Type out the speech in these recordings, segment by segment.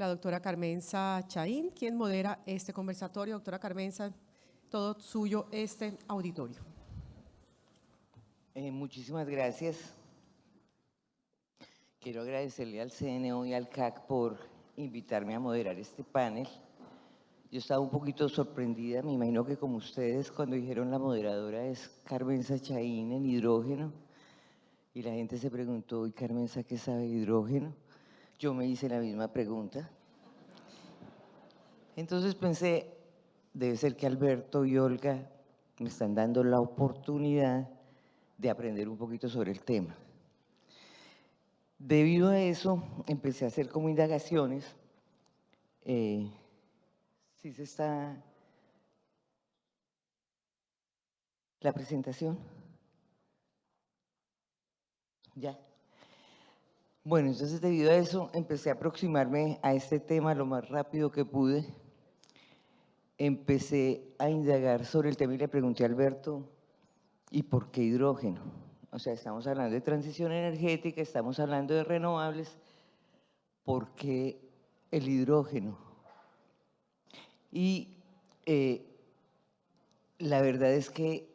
la doctora Carmenza Chaín, quien modera este conversatorio. Doctora Carmenza, todo suyo este auditorio. Muchísimas gracias. Quiero agradecerle al CNO y al CAC por invitarme a moderar este panel. Yo estaba un poquito sorprendida, me imagino que como ustedes, cuando dijeron la moderadora es Carmenza Chaín en hidrógeno, y la gente se preguntó, ¿y Carmenza qué sabe de hidrógeno? Yo me hice la misma pregunta. Entonces pensé, debe ser que Alberto y Olga me están dando la oportunidad de aprender un poquito sobre el tema. Debido a eso, empecé a hacer como indagaciones. ¿Sí se está la presentación? Ya. Bueno, entonces debido a eso empecé a aproximarme a este tema lo más rápido que pude. Empecé a indagar sobre el tema y le pregunté a Alberto, ¿y por qué hidrógeno? O sea, estamos hablando de transición energética, estamos hablando de renovables, ¿por qué el hidrógeno? Y la verdad es que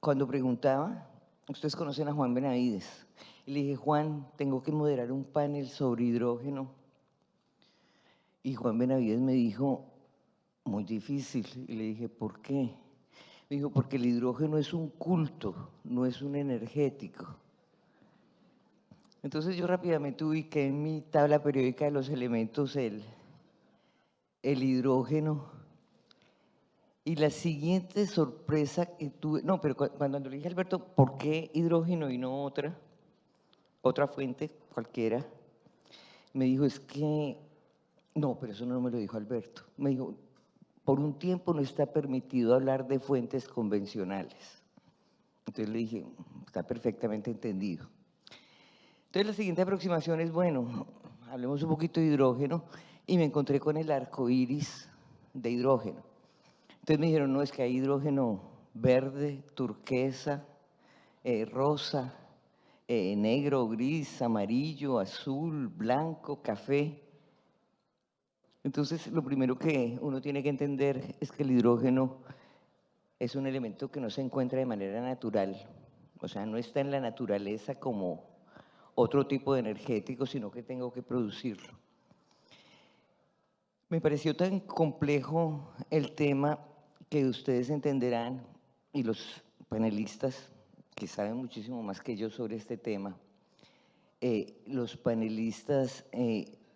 cuando preguntaba, ustedes conocen a Juan Benavides, y le dije, Juan, tengo que moderar un panel sobre hidrógeno. Y Juan Benavides me dijo, muy difícil. Y le dije, ¿por qué? Me dijo, porque el hidrógeno es un culto, no es un energético. Entonces yo rápidamente ubiqué en mi tabla periódica de los elementos el hidrógeno. Y la siguiente sorpresa que tuve, no, pero cuando le dije a Alberto, ¿por qué hidrógeno y no otra fuente cualquiera? Me dijo, es que, no, pero eso no me lo dijo Alberto. Me dijo, por un tiempo no está permitido hablar de fuentes convencionales. Entonces le dije, está perfectamente entendido. Entonces la siguiente aproximación es, bueno, hablemos un poquito de hidrógeno y me encontré con el arco iris de hidrógeno. Entonces me dijeron, no, es que hay hidrógeno verde, turquesa, rosa, negro, gris, amarillo, azul, blanco, café. Entonces lo primero que uno tiene que entender es que el hidrógeno es un elemento que no se encuentra de manera natural, o sea, no está en la naturaleza como otro tipo de energético, sino que tengo que producirlo. Me pareció tan complejo el tema que ustedes entenderán, y los panelistas que saben muchísimo más que yo sobre este tema, los panelistas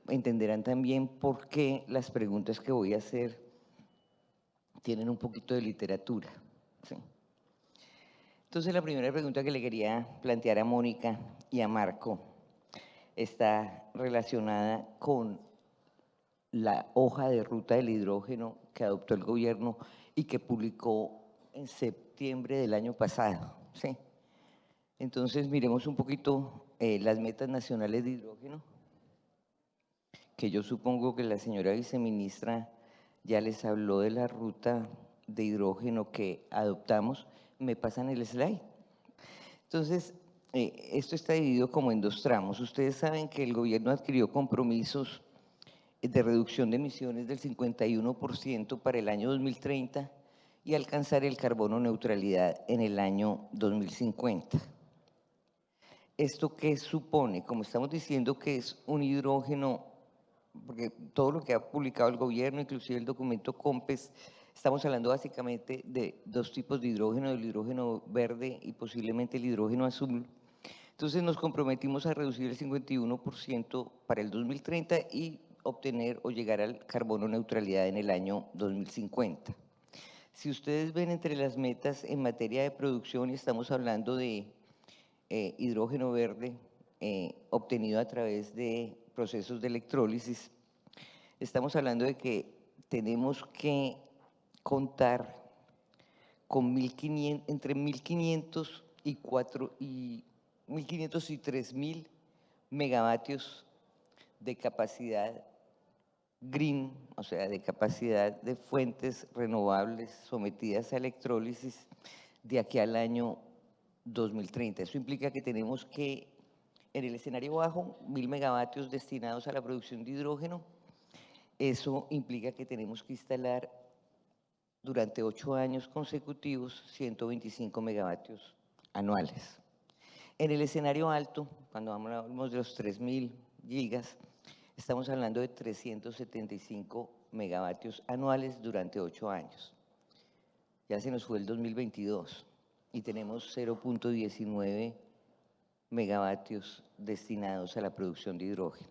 entenderán también por qué las preguntas que voy a hacer tienen un poquito de literatura. ¿Sí? Entonces la primera pregunta que le quería plantear a Mónica y a Marco está relacionada con la hoja de ruta del hidrógeno que adoptó el gobierno y que publicó en septiembre del año pasado. ¿Sí? Entonces miremos un poquito las metas nacionales de hidrógeno, que yo supongo que la señora viceministra ya les habló de la ruta de hidrógeno que adoptamos. Me pasan el slide. Entonces, esto está dividido como en dos tramos. Ustedes saben que el gobierno adquirió compromisos de reducción de emisiones del 51% para el año 2030 y alcanzar el carbono neutralidad en el año 2050. ¿Esto qué supone? Como estamos diciendo que es un hidrógeno, porque todo lo que ha publicado el gobierno, inclusive el documento COMPES, estamos hablando básicamente de dos tipos de hidrógeno, el hidrógeno verde y posiblemente el hidrógeno azul. Entonces nos comprometimos a reducir el 51% para el 2030 y obtener o llegar al carbono neutralidad en el año 2050. Si ustedes ven entre las metas en materia de producción, y estamos hablando de hidrógeno verde obtenido a través de procesos de electrólisis, estamos hablando de que tenemos que contar con entre 1.500 y 3.000 megavatios de capacidad green, o sea, de capacidad de fuentes renovables sometidas a electrólisis de aquí al año 2030. Eso implica que tenemos que, en el escenario bajo, 1.000 megavatios destinados a la producción de hidrógeno, Eso implica que tenemos que instalar durante 8 años consecutivos 125 megavatios anuales. En el escenario alto, cuando hablamos de los 3.000 gigas, estamos hablando de 375 megavatios anuales durante 8 años. Ya se nos fue el 2022 y tenemos 0.19 megavatios destinados a la producción de hidrógeno.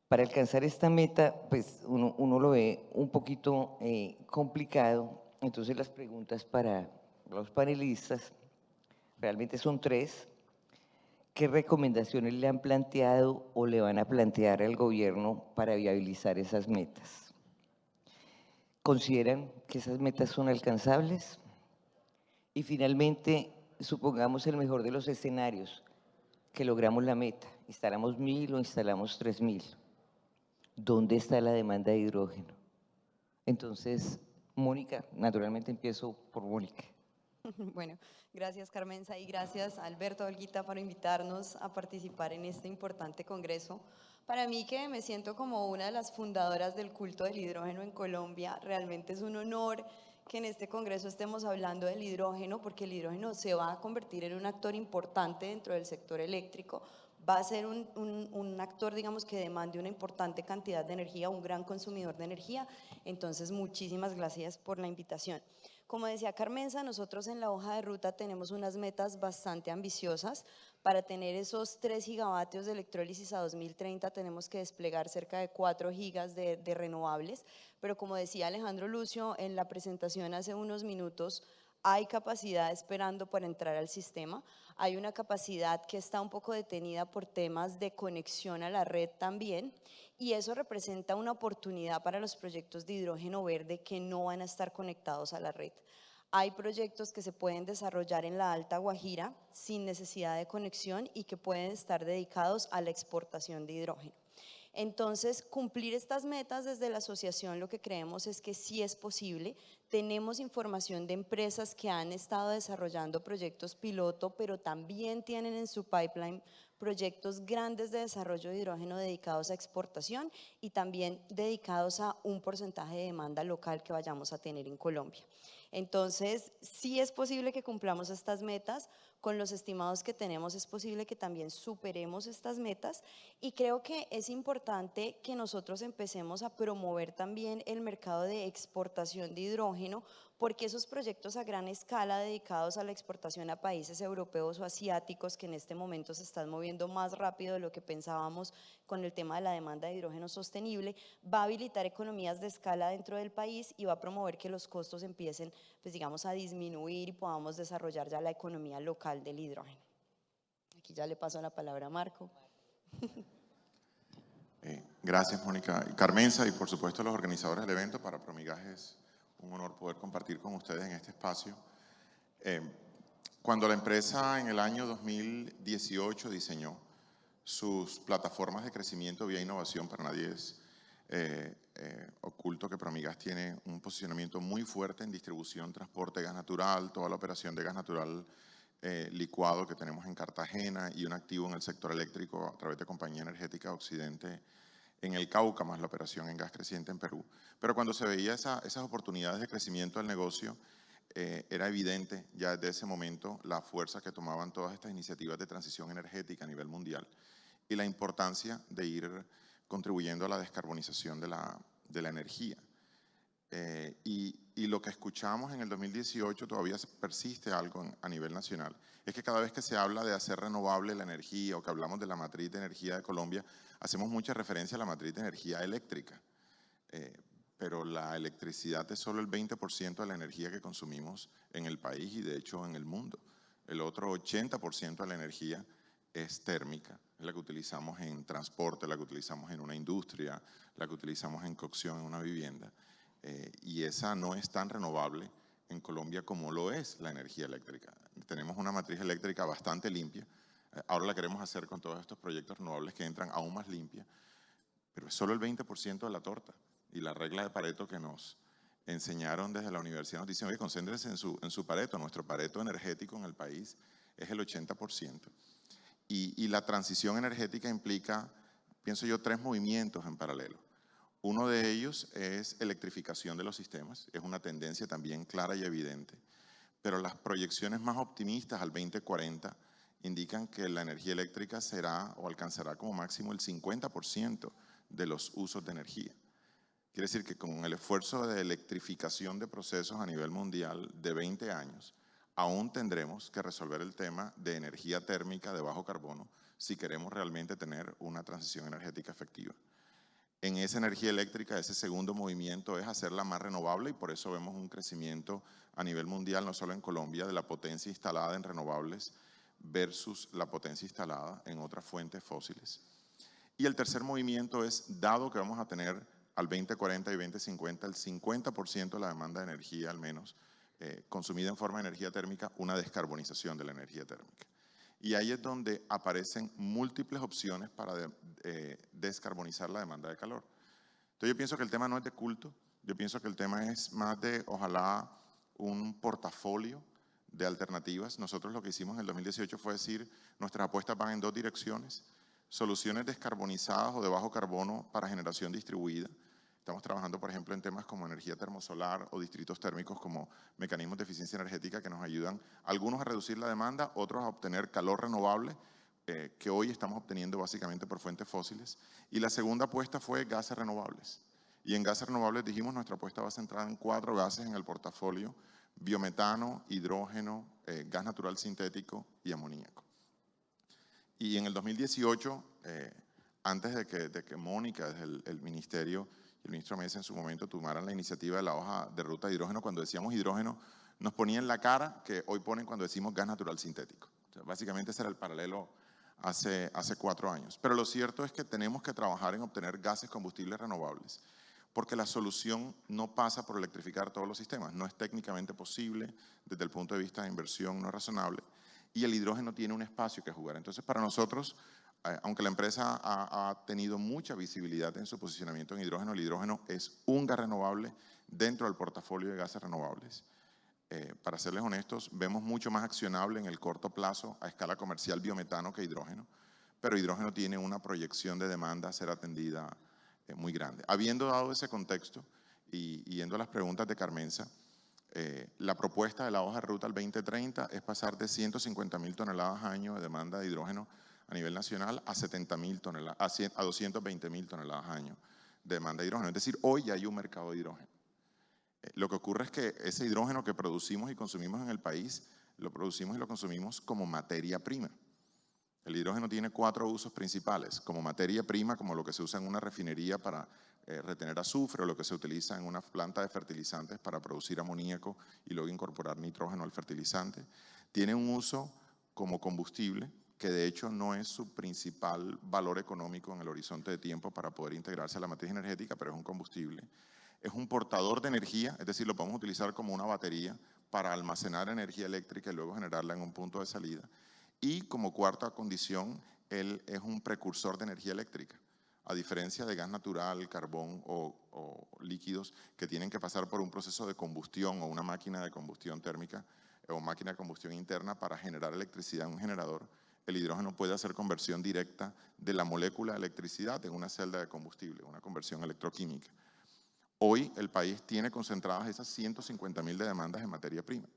Para alcanzar esta meta, pues uno lo ve un poquito complicado, entonces las preguntas para los panelistas realmente son 3. ¿Qué recomendaciones le han planteado o le van a plantear al gobierno para viabilizar esas metas? ¿Consideran que esas metas son alcanzables? Y finalmente, supongamos el mejor de los escenarios, que logramos la meta, instalamos 1.000 o instalamos 3.000. ¿Dónde está la demanda de hidrógeno? Entonces, Mónica, naturalmente empiezo por Mónica. Bueno, gracias Carmenza y gracias Alberto, Olguita, por invitarnos a participar en este importante congreso. Para mí, que me siento como una de las fundadoras del culto del hidrógeno en Colombia, realmente es un honor que en este congreso estemos hablando del hidrógeno, porque el hidrógeno se va a convertir en un actor importante dentro del sector eléctrico. Va a ser un actor, digamos, que demande una importante cantidad de energía, un gran consumidor de energía. Entonces, muchísimas gracias por la invitación. Como decía Carmenza, nosotros en la hoja de ruta tenemos unas metas bastante ambiciosas. Para tener esos 3 gigavatios de electrólisis a 2030 tenemos que desplegar cerca de 4 gigas de renovables, pero como decía Alejandro Lucio en la presentación hace unos minutos, hay capacidad esperando para entrar al sistema. Hay una capacidad que está un poco detenida por temas de conexión a la red también, y eso representa una oportunidad para los proyectos de hidrógeno verde que no van a estar conectados a la red. Hay proyectos que se pueden desarrollar en la Alta Guajira sin necesidad de conexión y que pueden estar dedicados a la exportación de hidrógeno. Entonces, cumplir estas metas desde la asociación, lo que creemos es que sí es posible. Tenemos información de empresas que han estado desarrollando proyectos piloto, pero también tienen en su pipeline proyectos grandes de desarrollo de hidrógeno dedicados a exportación y también dedicados a un porcentaje de demanda local que vayamos a tener en Colombia. Entonces, sí es posible que cumplamos estas metas. Con los estimados que tenemos es posible que también superemos estas metas, y creo que es importante que nosotros empecemos a promover también el mercado de exportación de hidrógeno, porque esos proyectos a gran escala dedicados a la exportación a países europeos o asiáticos, que en este momento se están moviendo más rápido de lo que pensábamos con el tema de la demanda de hidrógeno sostenible, va a habilitar economías de escala dentro del país y va a promover que los costos empiecen, pues digamos, a disminuir y podamos desarrollar ya la economía local del hidrógeno. Aquí ya le paso la palabra a Marco. Gracias, Mónica y Carmenza, y por supuesto a los organizadores del evento. Para Promigas es un honor poder compartir con ustedes en este espacio. Cuando la empresa en el año 2018 diseñó sus plataformas de crecimiento vía innovación, para nadie es oculto que Promigas tiene un posicionamiento muy fuerte en distribución, transporte de gas natural, toda la operación de gas natural licuado que tenemos en Cartagena, y un activo en el sector eléctrico a través de Compañía Energética Occidente en el Cauca, más la operación en gas creciente en Perú. Pero cuando se veía esas oportunidades de crecimiento del negocio, era evidente ya desde ese momento la fuerza que tomaban todas estas iniciativas de transición energética a nivel mundial y la importancia de ir contribuyendo a la descarbonización de la energía. Y lo que escuchamos en el 2018 todavía persiste algo a nivel nacional. Es que cada vez que se habla de hacer renovable la energía o que hablamos de la matriz de energía de Colombia, hacemos mucha referencia a la matriz de energía eléctrica. Pero la electricidad es solo el 20% de la energía que consumimos en el país y de hecho en el mundo. El otro 80% de la energía es térmica, es la que utilizamos en transporte, la que utilizamos en una industria, la que utilizamos en cocción en una vivienda. Y esa no es tan renovable en Colombia como lo es la energía eléctrica. Tenemos una matriz eléctrica bastante limpia, ahora la queremos hacer con todos estos proyectos renovables que entran aún más limpia, pero es solo el 20% de la torta. Y la regla de Pareto que nos enseñaron desde la universidad nos dice, oye, concéntrense en su Pareto. Nuestro Pareto energético en el país es el 80%. Y la transición energética implica, pienso yo, 3 movimientos en paralelo. Uno de ellos es electrificación de los sistemas, es una tendencia también clara y evidente, pero las proyecciones más optimistas al 2040 indican que la energía eléctrica será o alcanzará como máximo el 50% de los usos de energía. Quiere decir que con el esfuerzo de electrificación de procesos a nivel mundial de 20 años, aún tendremos que resolver el tema de energía térmica de bajo carbono si queremos realmente tener una transición energética efectiva. En esa energía eléctrica, ese segundo movimiento es hacerla más renovable y por eso vemos un crecimiento a nivel mundial, no solo en Colombia, de la potencia instalada en renovables versus la potencia instalada en otras fuentes fósiles. Y el tercer movimiento es, dado que vamos a tener al 2040 y 2050 el 50% de la demanda de energía al menos consumida en forma de energía térmica, una descarbonización de la energía térmica. Y ahí es donde aparecen múltiples opciones para descarbonizar la demanda de calor. Entonces yo pienso que el tema no es de culto, yo pienso que el tema es más de, ojalá, un portafolio de alternativas. Nosotros lo que hicimos en el 2018 fue decir, nuestras apuestas van en dos direcciones: soluciones descarbonizadas o de bajo carbono para generación distribuida. Estamos trabajando, por ejemplo, en temas como energía termosolar o distritos térmicos como mecanismos de eficiencia energética que nos ayudan, algunos a reducir la demanda, otros a obtener calor renovable, que hoy estamos obteniendo básicamente por fuentes fósiles. Y la segunda apuesta fue gases renovables. Y en gases renovables dijimos, nuestra apuesta va centrada en 4 gases en el portafolio: biometano, hidrógeno, gas natural sintético y amoníaco. Y en el 2018, antes de que Mónica, desde el ministerio, y el ministro Mesa en su momento tomaran la iniciativa de la hoja de ruta de hidrógeno, cuando decíamos hidrógeno, nos ponían la cara que hoy ponen cuando decimos gas natural sintético. O sea, básicamente ese era el paralelo hace 4 años. Pero lo cierto es que tenemos que trabajar en obtener gases combustibles renovables, porque la solución no pasa por electrificar todos los sistemas. No es técnicamente posible, desde el punto de vista de inversión no es razonable, y el hidrógeno tiene un espacio que jugar. Entonces, para nosotros, aunque la empresa ha tenido mucha visibilidad en su posicionamiento en hidrógeno, el hidrógeno es un gas renovable dentro del portafolio de gases renovables. Para serles honestos, vemos mucho más accionable en el corto plazo a escala comercial biometano que hidrógeno, pero hidrógeno tiene una proyección de demanda a ser atendida muy grande. Habiendo dado ese contexto y yendo a las preguntas de Carmenza, la propuesta de la hoja de ruta al 2030 es pasar de 150.000 toneladas al año de demanda de hidrógeno a nivel nacional a 70.000 toneladas, a 220.000 toneladas al año de demanda de hidrógeno. Es decir, hoy ya hay un mercado de hidrógeno. Lo que ocurre es que ese hidrógeno que producimos y consumimos en el país, lo producimos y lo consumimos como materia prima. El hidrógeno tiene 4 usos principales: como materia prima, como lo que se usa en una refinería para retener azufre, o lo que se utiliza en una planta de fertilizantes para producir amoníaco y luego incorporar nitrógeno al fertilizante. Tiene un uso como combustible, que de hecho no es su principal valor económico en el horizonte de tiempo para poder integrarse a la matriz energética, pero es un combustible. Es un portador de energía, es decir, lo podemos utilizar como una batería para almacenar energía eléctrica y luego generarla en un punto de salida. Y como cuarta condición, él es un precursor de energía eléctrica, a diferencia de gas natural, carbón o líquidos que tienen que pasar por un proceso de combustión o una máquina de combustión térmica o máquina de combustión interna para generar electricidad en un generador. El hidrógeno puede hacer conversión directa de la molécula de electricidad en una celda de combustible, una conversión electroquímica. Hoy el país tiene concentradas esas 150.000 de demandas en materia prima.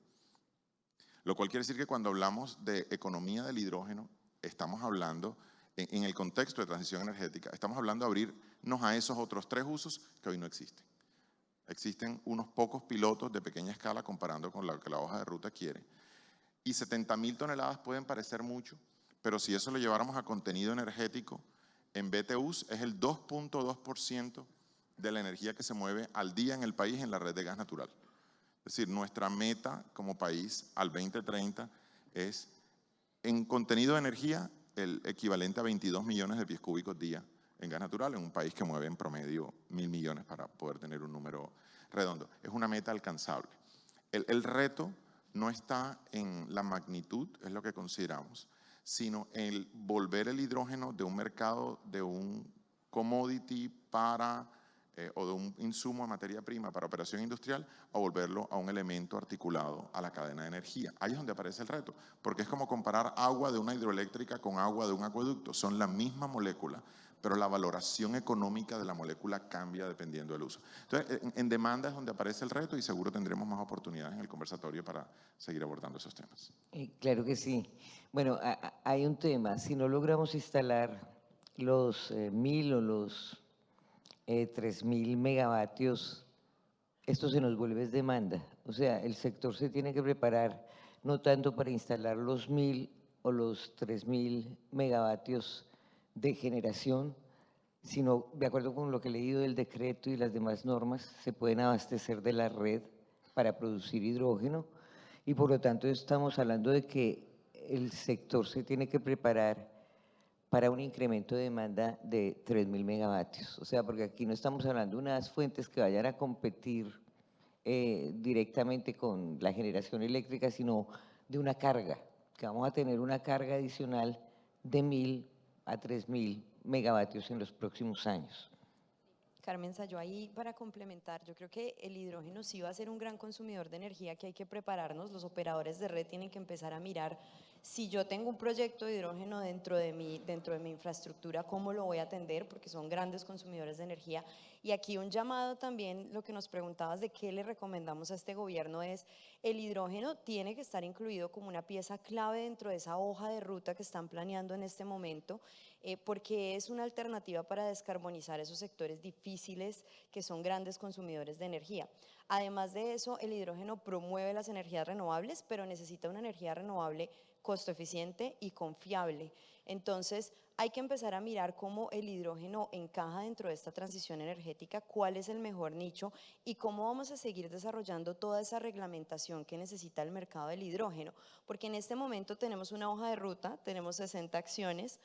Lo cual quiere decir que cuando hablamos de economía del hidrógeno, estamos hablando, en el contexto de transición energética, estamos hablando de abrirnos a esos otros 3 usos que hoy no existen. Existen unos pocos pilotos de pequeña escala comparando con lo que la hoja de ruta quiere. Y 70.000 toneladas pueden parecer mucho, pero si eso lo lleváramos a contenido energético, en BTUs es el 2.2% de la energía que se mueve al día en el país en la red de gas natural. Es decir, nuestra meta como país al 2030 es, en contenido de energía, el equivalente a 22 millones de pies cúbicos día en gas natural, en un país que mueve en promedio 1.000 millones para poder tener un número redondo. Es una meta alcanzable. El reto no está en la magnitud, es lo que consideramos, sino en volver el hidrógeno de un mercado, de un commodity para o de un insumo de materia prima para operación industrial, a volverlo a un elemento articulado a la cadena de energía. Ahí es donde aparece el reto, porque es como comparar agua de una hidroeléctrica con agua de un acueducto. Son la misma molécula, pero la valoración económica de la molécula cambia dependiendo del uso. Entonces, en demanda es donde aparece el reto y seguro tendremos más oportunidades en el conversatorio para seguir abordando esos temas. Claro que sí. Bueno, hay un tema. Si no logramos instalar los 1.000 o los 3.000 megavatios, esto se nos vuelve demanda. O sea, el sector se tiene que preparar no tanto para instalar los 1.000 o los 3.000 megavatios de generación, sino, de acuerdo con lo que he leído del decreto y las demás normas, se pueden abastecer de la red para producir hidrógeno y por lo tanto estamos hablando de que el sector se tiene que preparar para un incremento de demanda de 3.000 megavatios. O sea, porque aquí no estamos hablando de unas fuentes que vayan a competir directamente con la generación eléctrica, sino de una carga, que vamos a tener una carga adicional de 1.000 a 3.000 megavatios en los próximos años. Carmen, yo ahí para complementar, yo creo que el hidrógeno sí va a ser un gran consumidor de energía que hay que prepararnos. Los operadores de red tienen que empezar a mirar si yo tengo un proyecto de hidrógeno dentro de mi infraestructura, cómo lo voy a atender, porque son grandes consumidores de energía. Y aquí un llamado también, lo que nos preguntabas de qué le recomendamos a este gobierno es, el hidrógeno tiene que estar incluido como una pieza clave dentro de esa hoja de ruta que están planeando en este momento, porque es una alternativa para descarbonizar esos sectores difíciles que son grandes consumidores de energía. Además de eso, el hidrógeno promueve las energías renovables, pero necesita una energía renovable costo eficiente y confiable. Entonces, hay que empezar a mirar cómo el hidrógeno encaja dentro de esta transición energética, cuál es el mejor nicho y cómo vamos a seguir desarrollando toda esa reglamentación que necesita el mercado del hidrógeno. Porque en este momento tenemos una hoja de ruta, tenemos 60 acciones,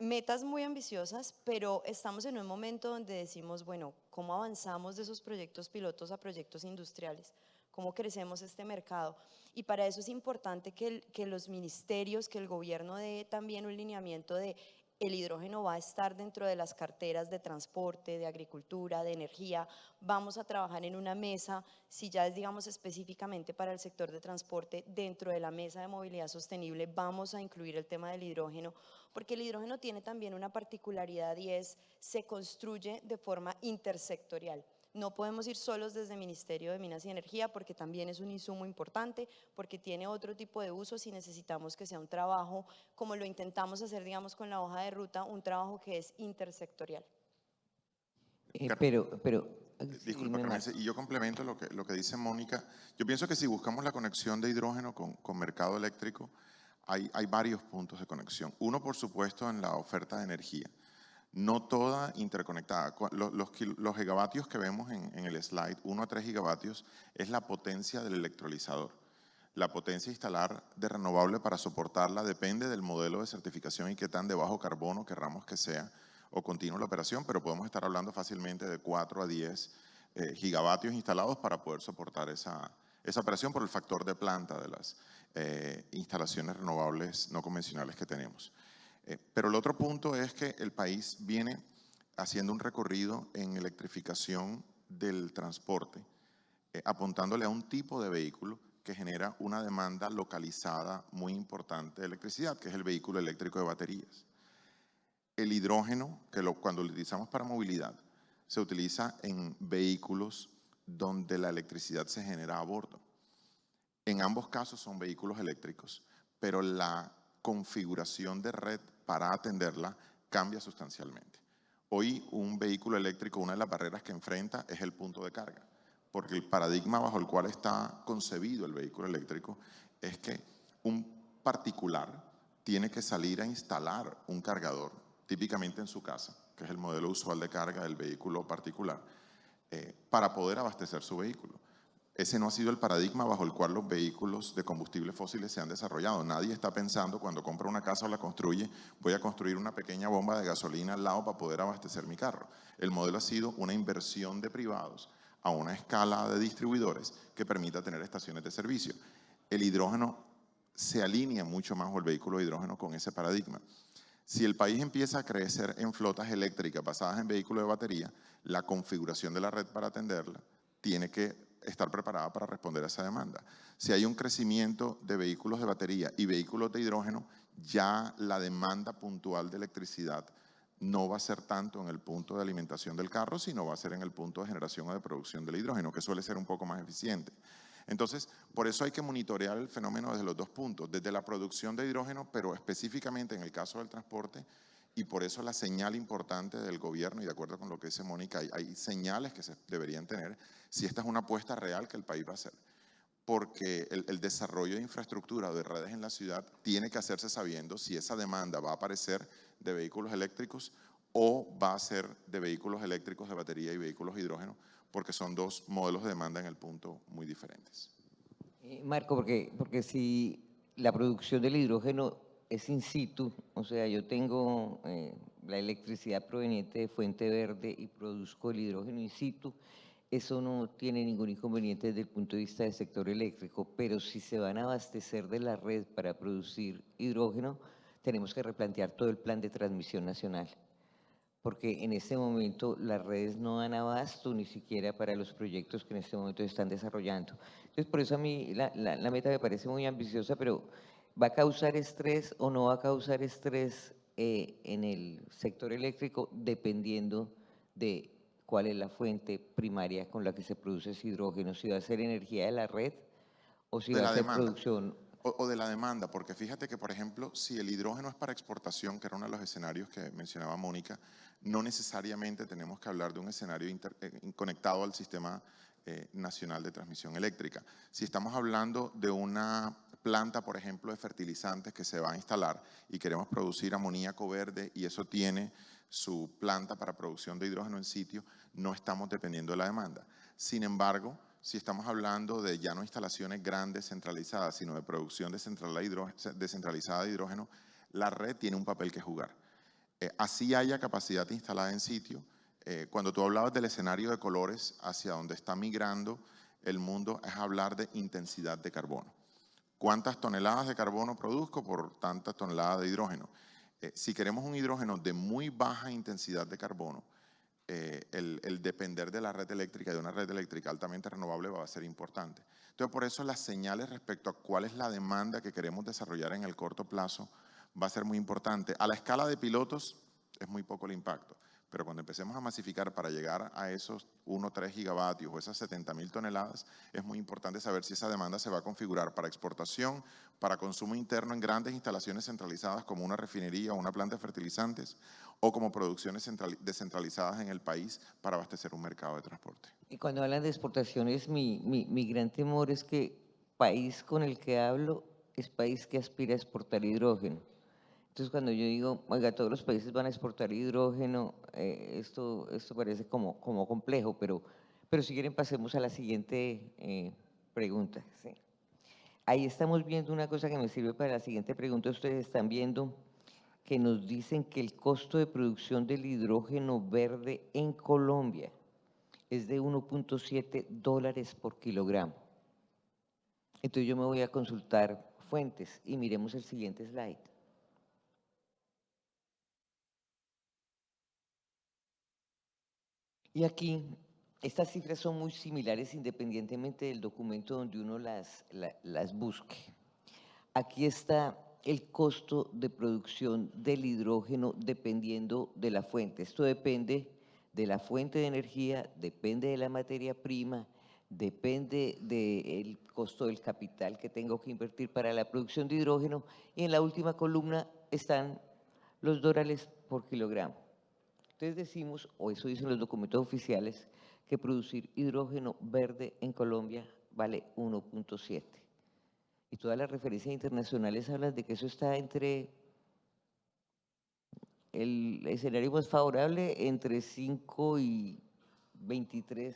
metas muy ambiciosas, pero estamos en un momento donde decimos, bueno, ¿cómo avanzamos de esos proyectos pilotos a proyectos industriales? ¿Cómo crecemos este mercado? Y para eso es importante que los ministerios, que el gobierno dé también un lineamiento de el hidrógeno va a estar dentro de las carteras de transporte, de agricultura, de energía. Vamos a trabajar en una mesa, si ya es digamos específicamente para el sector de transporte, dentro de la mesa de movilidad sostenible vamos a incluir el tema del hidrógeno, porque el hidrógeno tiene también una particularidad y es, se construye de forma intersectorial. No podemos ir solos desde el Ministerio de Minas y Energía porque también es un insumo importante, porque tiene otro tipo de usos y necesitamos que sea un trabajo, como lo intentamos hacer, digamos, con la hoja de ruta, un trabajo que es intersectorial. Disculpa, Carmen, y yo complemento lo que dice Mónica. Yo pienso que si buscamos la conexión de hidrógeno con mercado eléctrico, hay varios puntos de conexión. Uno, por supuesto, en la oferta de energía. No toda interconectada. Los gigavatios que vemos en el slide, 1 a 3 gigavatios, es la potencia del electrolizador. La potencia instalar de renovable para soportarla depende del modelo de certificación y qué tan de bajo carbono querramos que sea o continua la operación, pero podemos estar hablando fácilmente de 4 a 10 gigavatios instalados para poder soportar esa operación por el factor de planta de las instalaciones renovables no convencionales que tenemos. Pero el otro punto es que el país viene haciendo un recorrido en electrificación del transporte, apuntándole a un tipo de vehículo que genera una demanda localizada muy importante de electricidad, que es el vehículo eléctrico de baterías. El hidrógeno, que cuando lo utilizamos para movilidad, se utiliza en vehículos donde la electricidad se genera a bordo. En ambos casos son vehículos eléctricos, pero la configuración de red para atenderla cambia sustancialmente. Hoy un vehículo eléctrico, una de las barreras que enfrenta es el punto de carga, porque el paradigma bajo el cual está concebido el vehículo eléctrico es que un particular tiene que salir a instalar un cargador, típicamente en su casa, que es el modelo usual de carga del vehículo particular, para poder abastecer su vehículo. Ese no ha sido el paradigma bajo el cual los vehículos de combustibles fósiles se han desarrollado. Nadie está pensando cuando compra una casa o la construye, voy a construir una pequeña bomba de gasolina al lado para poder abastecer mi carro. El modelo ha sido una inversión de privados a una escala de distribuidores que permita tener estaciones de servicio. El hidrógeno se alinea mucho más, o el vehículo de hidrógeno, con ese paradigma. Si el país empieza a crecer en flotas eléctricas basadas en vehículos de batería, la configuración de la red para atenderla tiene que estar preparada para responder a esa demanda. Si hay un crecimiento de vehículos de batería y vehículos de hidrógeno, ya la demanda puntual de electricidad no va a ser tanto en el punto de alimentación del carro, sino va a ser en el punto de generación o de producción del hidrógeno, que suele ser un poco más eficiente. Entonces, por eso hay que monitorear el fenómeno desde los dos puntos, desde la producción de hidrógeno, pero específicamente en el caso del transporte, y por eso la señal importante del gobierno, y de acuerdo con lo que dice Mónica, hay señales que se deberían tener si esta es una apuesta real que el país va a hacer. Porque el desarrollo de infraestructura o de redes en la ciudad tiene que hacerse sabiendo si esa demanda va a aparecer de vehículos eléctricos o va a ser de vehículos eléctricos de batería y vehículos hidrógeno, porque son dos modelos de demanda en el punto muy diferentes. Marco, porque si la producción del hidrógeno es in situ, o sea, yo tengo la electricidad proveniente de fuente verde y produzco el hidrógeno in situ, eso no tiene ningún inconveniente desde el punto de vista del sector eléctrico, pero si se van a abastecer de la red para producir hidrógeno, tenemos que replantear todo el plan de transmisión nacional, porque en este momento las redes no dan abasto ni siquiera para los proyectos que en este momento se están desarrollando. Entonces, por eso a mí la meta me parece muy ambiciosa, pero ¿va a causar estrés o no va a causar estrés en el sector eléctrico dependiendo de cuál es la fuente primaria con la que se produce ese hidrógeno? Si va a ser energía de la red o si De va a la ser demanda. producción. O de la demanda, porque fíjate que, por ejemplo, si el hidrógeno es para exportación, que era uno de los escenarios que mencionaba Mónica, no necesariamente tenemos que hablar de un escenario conectado al sistema nacional de transmisión eléctrica. Si estamos hablando de una planta, por ejemplo, de fertilizantes que se va a instalar y queremos producir amoníaco verde y eso tiene su planta para producción de hidrógeno en sitio, no estamos dependiendo de la demanda. Sin embargo, si estamos hablando de ya no instalaciones grandes centralizadas, sino de producción descentralizada de hidrógeno, la red tiene un papel que jugar. Así haya capacidad instalada en sitio, cuando tú hablabas del escenario de colores hacia donde está migrando el mundo, es hablar de intensidad de carbono. ¿Cuántas toneladas de carbono produzco por tantas toneladas de hidrógeno? Si queremos un hidrógeno de muy baja intensidad de carbono, el depender de la red eléctrica y de una red eléctrica altamente renovable va a ser importante. Entonces, por eso las señales respecto a cuál es la demanda que queremos desarrollar en el corto plazo va a ser muy importante. A la escala de pilotos es muy poco el impacto, pero cuando empecemos a masificar para llegar a esos 1 o 3 gigavatios o esas 70.000 toneladas, es muy importante saber si esa demanda se va a configurar para exportación, para consumo interno en grandes instalaciones centralizadas como una refinería o una planta de fertilizantes, o como producciones descentralizadas en el país para abastecer un mercado de transporte. Y cuando hablan de exportaciones, mi gran temor es que país con el que hablo es país que aspira a exportar hidrógeno. Entonces, cuando yo digo, oiga, todos los países van a exportar hidrógeno, esto parece como complejo, pero si quieren pasemos a la siguiente pregunta. ¿Sí? Ahí estamos viendo una cosa que me sirve para la siguiente pregunta. Ustedes están viendo que nos dicen que el costo de producción del hidrógeno verde en Colombia es de $1.7 por kilogramo. Entonces yo me voy a consultar fuentes y miremos el siguiente slide. Y aquí estas cifras son muy similares independientemente del documento donde uno las busque. Aquí está el costo de producción del hidrógeno dependiendo de la fuente. Esto depende de la fuente de energía, depende de la materia prima, depende del costo del capital que tengo que invertir para la producción de hidrógeno y en la última columna están los dólares por kilogramo. Entonces decimos, o eso dicen los documentos oficiales, que producir hidrógeno verde en Colombia vale 1.7. Y todas las referencias internacionales hablan de que eso está entre el escenario más favorable, entre 5 y $23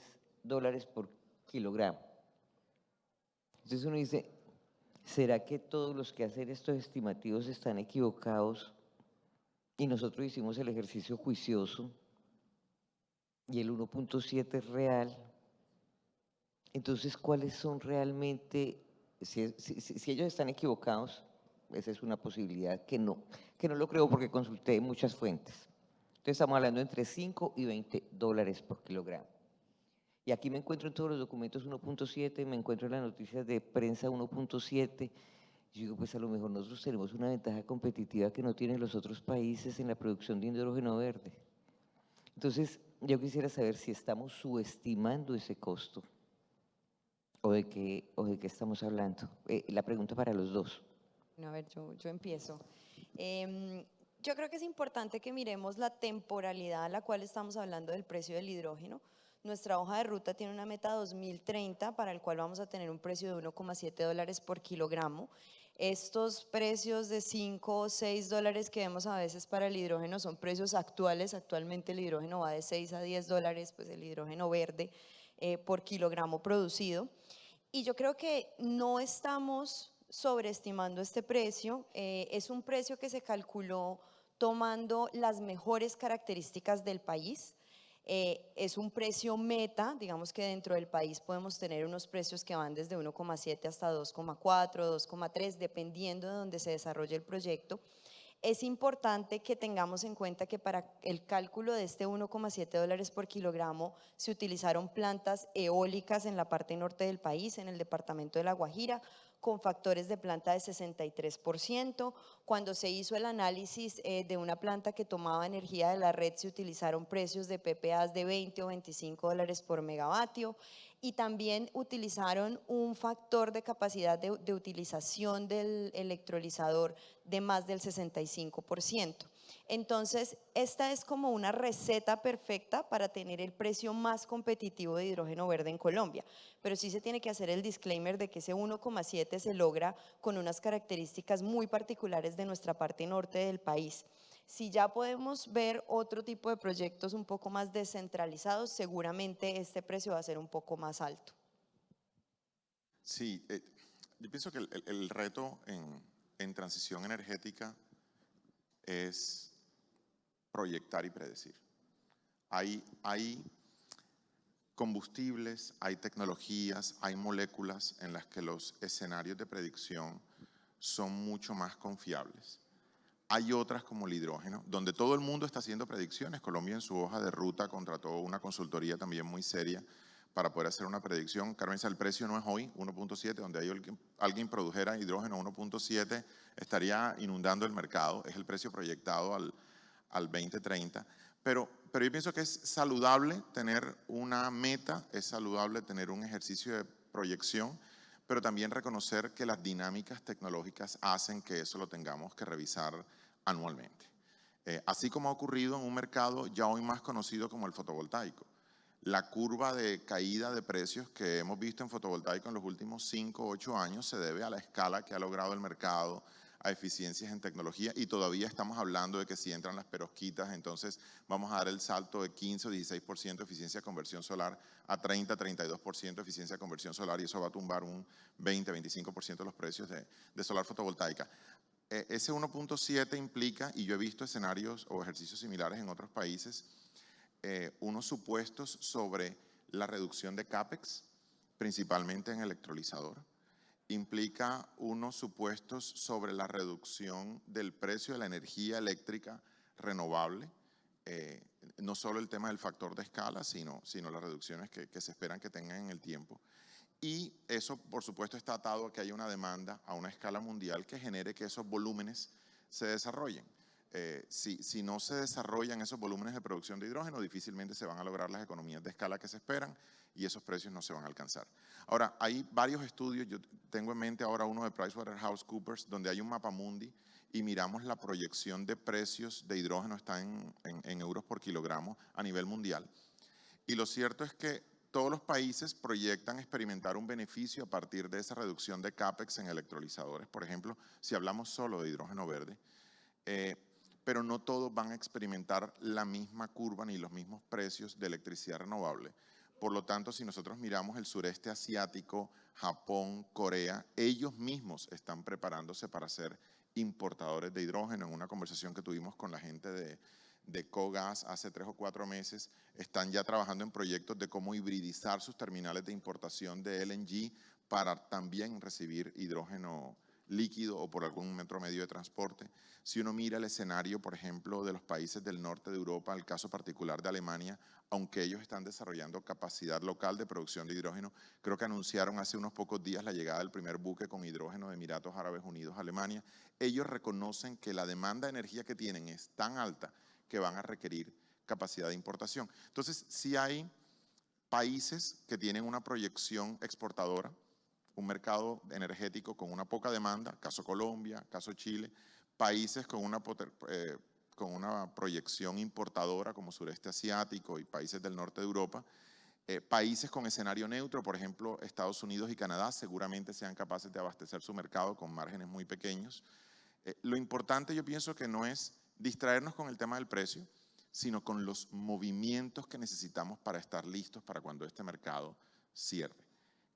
por kilogramo. Entonces uno dice, ¿será que todos los que hacen estos estimativos están equivocados? Y nosotros hicimos el ejercicio juicioso y el 1.7 es real. Entonces, ¿cuáles son realmente, si ellos están equivocados, esa es una posibilidad que no lo creo porque consulté muchas fuentes. Entonces estamos hablando entre 5 y $20 por kilogramo. Y aquí me encuentro en todos los documentos 1.7, me encuentro en las noticias de prensa 1.7, Yo digo, pues a lo mejor nosotros tenemos una ventaja competitiva que no tienen los otros países en la producción de hidrógeno verde. Entonces, yo quisiera saber si estamos subestimando ese costo o de qué estamos hablando. La pregunta para los dos. Bueno, a ver, yo empiezo. Yo creo que es importante que miremos la temporalidad a la cual estamos hablando del precio del hidrógeno. Nuestra hoja de ruta tiene una meta 2030 para el cual vamos a tener un precio de 1,7 dólares por kilogramo. Estos precios de 5 o 6 dólares que vemos a veces para el hidrógeno son precios actuales. Actualmente el hidrógeno va de 6 a 10 dólares, pues el hidrógeno verde por kilogramo producido. Y yo creo que no estamos sobreestimando este precio. Es un precio que se calculó tomando las mejores características del país. Es un precio meta, digamos que dentro del país podemos tener unos precios que van desde 1,7 hasta 2,4, 2,3, dependiendo de donde se desarrolle el proyecto. Es importante que tengamos en cuenta que para el cálculo de este 1,7 dólares por kilogramo se utilizaron plantas eólicas en la parte norte del país, en el departamento de La Guajira, con factores de planta de 63%. Cuando se hizo el análisis de una planta que tomaba energía de la red, se utilizaron precios de PPAs de 20 o 25 dólares por megavatio. Y también utilizaron un factor de capacidad de utilización del electrolizador de más del 65%. Entonces, esta es como una receta perfecta para tener el precio más competitivo de hidrógeno verde en Colombia. Pero sí se tiene que hacer el disclaimer de que ese 1,7 se logra con unas características muy particulares de nuestra parte norte del país. Si ya podemos ver otro tipo de proyectos un poco más descentralizados, seguramente este precio va a ser un poco más alto. Sí, yo pienso que el reto en transición energética es proyectar y predecir. Hay combustibles, hay tecnologías, hay moléculas en las que los escenarios de predicción son mucho más confiables. Hay otras como el hidrógeno, donde todo el mundo está haciendo predicciones. Colombia en su hoja de ruta contrató una consultoría también muy seria para poder hacer una predicción. Carmen, el precio no es hoy 1.7, donde alguien produjera hidrógeno 1.7 estaría inundando el mercado, es el precio proyectado al 2030. Pero yo pienso que es saludable tener una meta, es saludable tener un ejercicio de proyección, pero también reconocer que las dinámicas tecnológicas hacen que eso lo tengamos que revisar anualmente. Así como ha ocurrido en un mercado ya hoy más conocido como el fotovoltaico. La curva de caída de precios que hemos visto en fotovoltaico en los últimos 5 o 8 años se debe a la escala que ha logrado el mercado, a eficiencias en tecnología, y todavía estamos hablando de que si entran las perovskitas, entonces vamos a dar el salto de 15 o 16% de eficiencia de conversión solar a 30, 32% de eficiencia de conversión solar, y eso va a tumbar un 20, 25% de los precios de solar fotovoltaica. Ese 1.7 implica, y yo he visto escenarios o ejercicios similares en otros países, unos supuestos sobre la reducción de CAPEX, principalmente en electrolizador. Implica unos supuestos sobre la reducción del precio de la energía eléctrica renovable, no solo el tema del factor de escala, sino las reducciones que se esperan que tengan en el tiempo. Y eso, por supuesto, está atado a que haya una demanda a una escala mundial que genere que esos volúmenes se desarrollen. Si no se desarrollan esos volúmenes de producción de hidrógeno, difícilmente se van a lograr las economías de escala que se esperan y esos precios no se van a alcanzar. Ahora, hay varios estudios, yo tengo en mente ahora uno de PricewaterhouseCoopers, donde hay un mapamundi y miramos la proyección de precios de hidrógeno, está en euros por kilogramo a nivel mundial. Y lo cierto es que todos los países proyectan experimentar un beneficio a partir de esa reducción de CAPEX en electrolizadores, por ejemplo, si hablamos solo de hidrógeno verde. Pero no todos van a experimentar la misma curva ni los mismos precios de electricidad renovable. Por lo tanto, si nosotros miramos el sureste asiático, Japón, Corea, ellos mismos están preparándose para ser importadores de hidrógeno. En una conversación que tuvimos con la gente de Cogas hace 3 o 4 meses, están ya trabajando en proyectos de cómo hibridizar sus terminales de importación de LNG para también recibir hidrógeno líquido o por algún otro medio de transporte. Si uno mira el escenario, por ejemplo, de los países del norte de Europa, el caso particular de Alemania, aunque ellos están desarrollando capacidad local de producción de hidrógeno, creo que anunciaron hace unos pocos días la llegada del primer buque con hidrógeno de Emiratos Árabes Unidos a Alemania. Ellos reconocen que la demanda de energía que tienen es tan alta que van a requerir capacidad de importación. Entonces, sí hay países que tienen una proyección exportadora, un mercado energético con una poca demanda, caso Colombia, caso Chile, países con una proyección importadora como sureste asiático y países del norte de Europa, países con escenario neutro, por ejemplo, Estados Unidos y Canadá, seguramente sean capaces de abastecer su mercado con márgenes muy pequeños. Lo importante, yo pienso, que no es distraernos con el tema del precio, sino con los movimientos que necesitamos para estar listos para cuando este mercado cierre.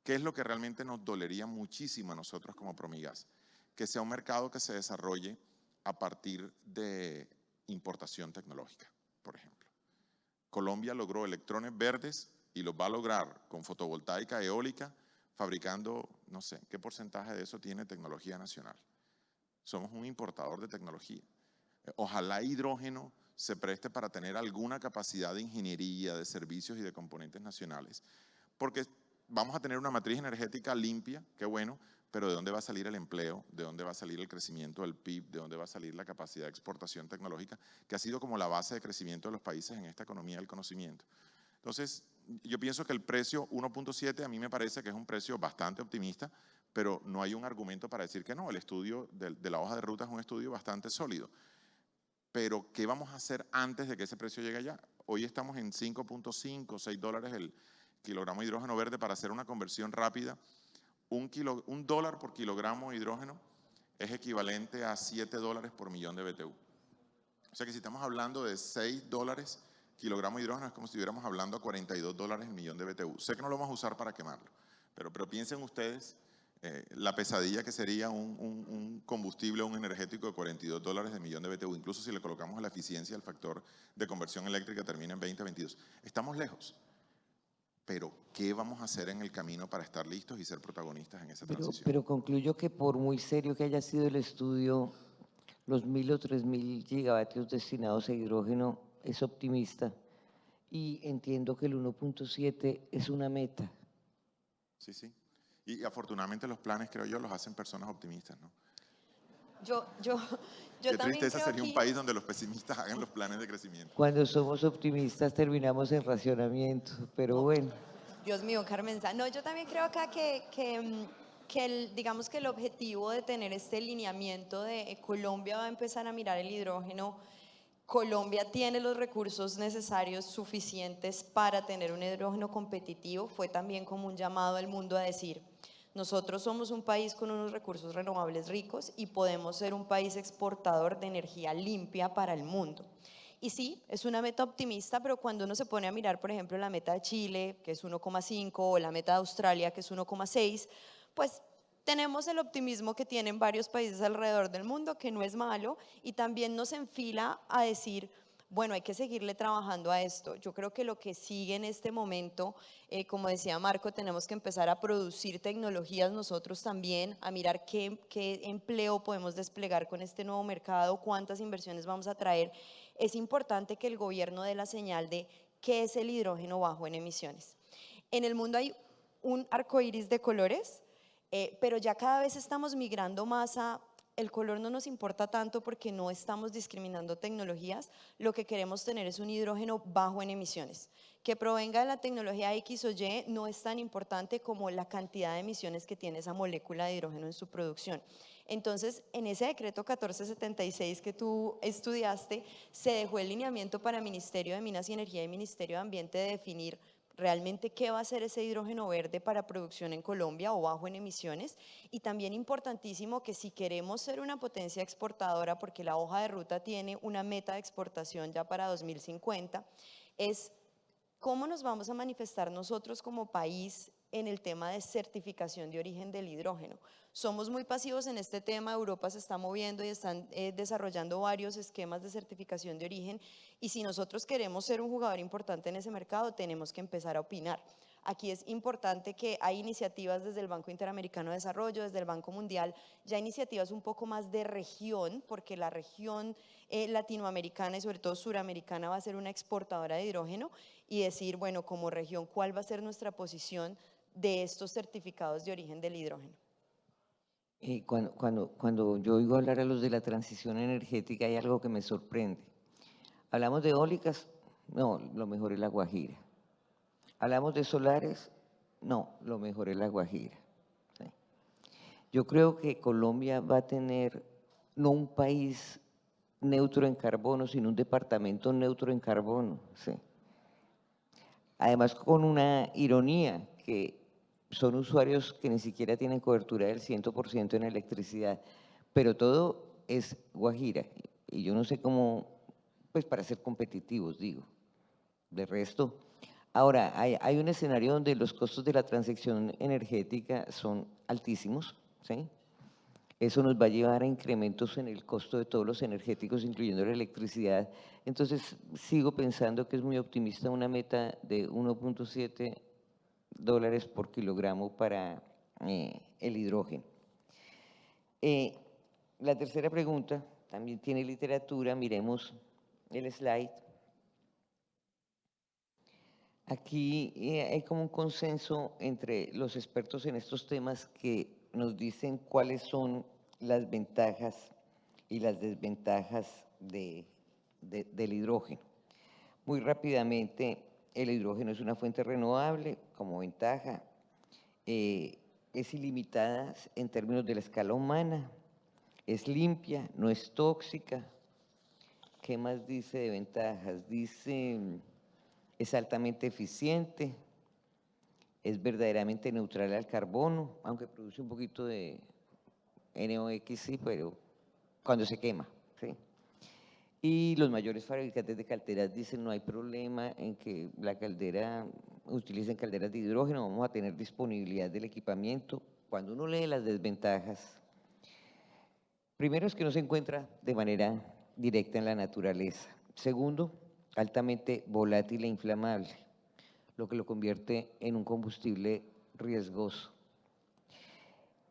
¿Qué es lo que realmente nos dolería muchísimo a nosotros como Promigas? Que sea un mercado que se desarrolle a partir de importación tecnológica, por ejemplo. Colombia logró electrones verdes y los va a lograr con fotovoltaica eólica, fabricando, no sé, ¿qué porcentaje de eso tiene tecnología nacional? Somos un importador de tecnología. Ojalá hidrógeno se preste para tener alguna capacidad de ingeniería, de servicios y de componentes nacionales, porque vamos a tener una matriz energética limpia, qué bueno, pero ¿de dónde va a salir el empleo? ¿De dónde va a salir el crecimiento del PIB? ¿De dónde va a salir la capacidad de exportación tecnológica? Que ha sido como la base de crecimiento de los países en esta economía del conocimiento. Entonces, yo pienso que el precio 1.7 a mí me parece que es un precio bastante optimista, pero no hay un argumento para decir que no. El estudio de la hoja de ruta es un estudio bastante sólido. Pero, ¿qué vamos a hacer antes de que ese precio llegue allá? Hoy estamos en 5.5, 6 dólares el kilogramo de hidrógeno verde. Para hacer una conversión rápida, un dólar por kilogramo de hidrógeno es equivalente a 7 dólares por millón de BTU. O sea que si estamos hablando de 6 dólares kilogramo de hidrógeno, es como si estuviéramos hablando a 42 dólares el millón de BTU. Sé que no lo vamos a usar para quemarlo, pero piensen ustedes la pesadilla que sería un combustible, un energético de 42 dólares de millón de BTU, incluso si le colocamos a la eficiencia, el factor de conversión eléctrica termina en 20-22. Estamos lejos, pero ¿qué vamos a hacer en el camino para estar listos y ser protagonistas en esa transición? Pero concluyo que por muy serio que haya sido el estudio, los 1.000 o 3.000 gigavatios destinados a hidrógeno es optimista y entiendo que el 1.7 es una meta. Sí, sí. Y afortunadamente los planes, creo yo, los hacen personas optimistas, ¿no? Yo Qué también tristeza creo sería un aquí- país donde los pesimistas hagan los planes de crecimiento. Cuando somos optimistas terminamos en racionamiento, pero bueno. Dios mío, Carmenza. No, yo también creo acá digamos que el objetivo de tener este lineamiento de Colombia va a empezar a mirar el hidrógeno. Colombia tiene los recursos necesarios suficientes para tener un hidrógeno competitivo. Fue también como un llamado al mundo a decir, nosotros somos un país con unos recursos renovables ricos y podemos ser un país exportador de energía limpia para el mundo. Y sí, es una meta optimista, pero cuando uno se pone a mirar, por ejemplo, la meta de Chile, que es 1,5, o la meta de Australia, que es 1,6, pues tenemos el optimismo que tienen varios países alrededor del mundo, que no es malo, y también nos enfila a decir, bueno, hay que seguirle trabajando a esto. Yo creo que lo que sigue en este momento, como decía Marco, tenemos que empezar a producir tecnologías nosotros también, a mirar qué empleo podemos desplegar con este nuevo mercado, cuántas inversiones vamos a traer. Es importante que el gobierno dé la señal de qué es el hidrógeno bajo en emisiones. En el mundo hay un arco iris de colores, pero ya cada vez estamos migrando más a el color no nos importa tanto porque no estamos discriminando tecnologías, lo que queremos tener es un hidrógeno bajo en emisiones. Que provenga de la tecnología X o Y no es tan importante como la cantidad de emisiones que tiene esa molécula de hidrógeno en su producción. Entonces, en ese decreto 1476 que tú estudiaste, se dejó el lineamiento para el Ministerio de Minas y Energía y Ministerio de Ambiente de definir realmente qué va a ser ese hidrógeno verde para producción en Colombia o bajo en emisiones, y también importantísimo que si queremos ser una potencia exportadora, porque la hoja de ruta tiene una meta de exportación ya para 2050, es cómo nos vamos a manifestar nosotros como país en el tema de certificación de origen del hidrógeno. Somos muy pasivos en este tema, Europa se está moviendo y están desarrollando varios esquemas de certificación de origen, y si nosotros queremos ser un jugador importante en ese mercado, tenemos que empezar a opinar. Aquí es importante que hay iniciativas desde el Banco Interamericano de Desarrollo, desde el Banco Mundial, ya iniciativas un poco más de región, porque la región latinoamericana y sobre todo suramericana va a ser una exportadora de hidrógeno, y decir, bueno, como región, ¿cuál va a ser nuestra posición de estos certificados de origen del hidrógeno? Cuando yo oigo hablar a los de la transición energética hay algo que me sorprende. Hablamos de eólicas, no, lo mejor es la Guajira. Hablamos de solares, no, lo mejor es la Guajira. ¿Sí? Yo creo que Colombia va a tener no un país neutro en carbono, sino un departamento neutro en carbono. ¿Sí? Además, con una ironía, que son usuarios que ni siquiera tienen cobertura del 100% en electricidad, pero todo es Guajira. Y yo no sé cómo, pues para ser competitivos, digo. De resto, ahora, hay un escenario donde los costos de la transición energética son altísimos, ¿sí? Eso nos va a llevar a incrementos en el costo de todos los energéticos, incluyendo la electricidad. Entonces, sigo pensando que es muy optimista una meta de 1.7 dólares por kilogramo para el hidrógeno. La tercera pregunta también tiene literatura, miremos el slide. Aquí hay como un consenso entre los expertos en estos temas que nos dicen cuáles son las ventajas y las desventajas del hidrógeno. Muy rápidamente, el hidrógeno es una fuente renovable como ventaja, es ilimitada en términos de la escala humana, es limpia, no es tóxica. ¿Qué más dice de ventajas? Dice, es altamente eficiente, es verdaderamente neutral al carbono, aunque produce un poquito de NOx, sí, pero cuando se quema, ¿sí? Y los mayores fabricantes de calderas dicen no hay problema en que la caldera, utilicen calderas de hidrógeno, vamos a tener disponibilidad del equipamiento. Cuando uno lee las desventajas, primero es que no se encuentra de manera directa en la naturaleza. Segundo, altamente volátil e inflamable, lo que lo convierte en un combustible riesgoso.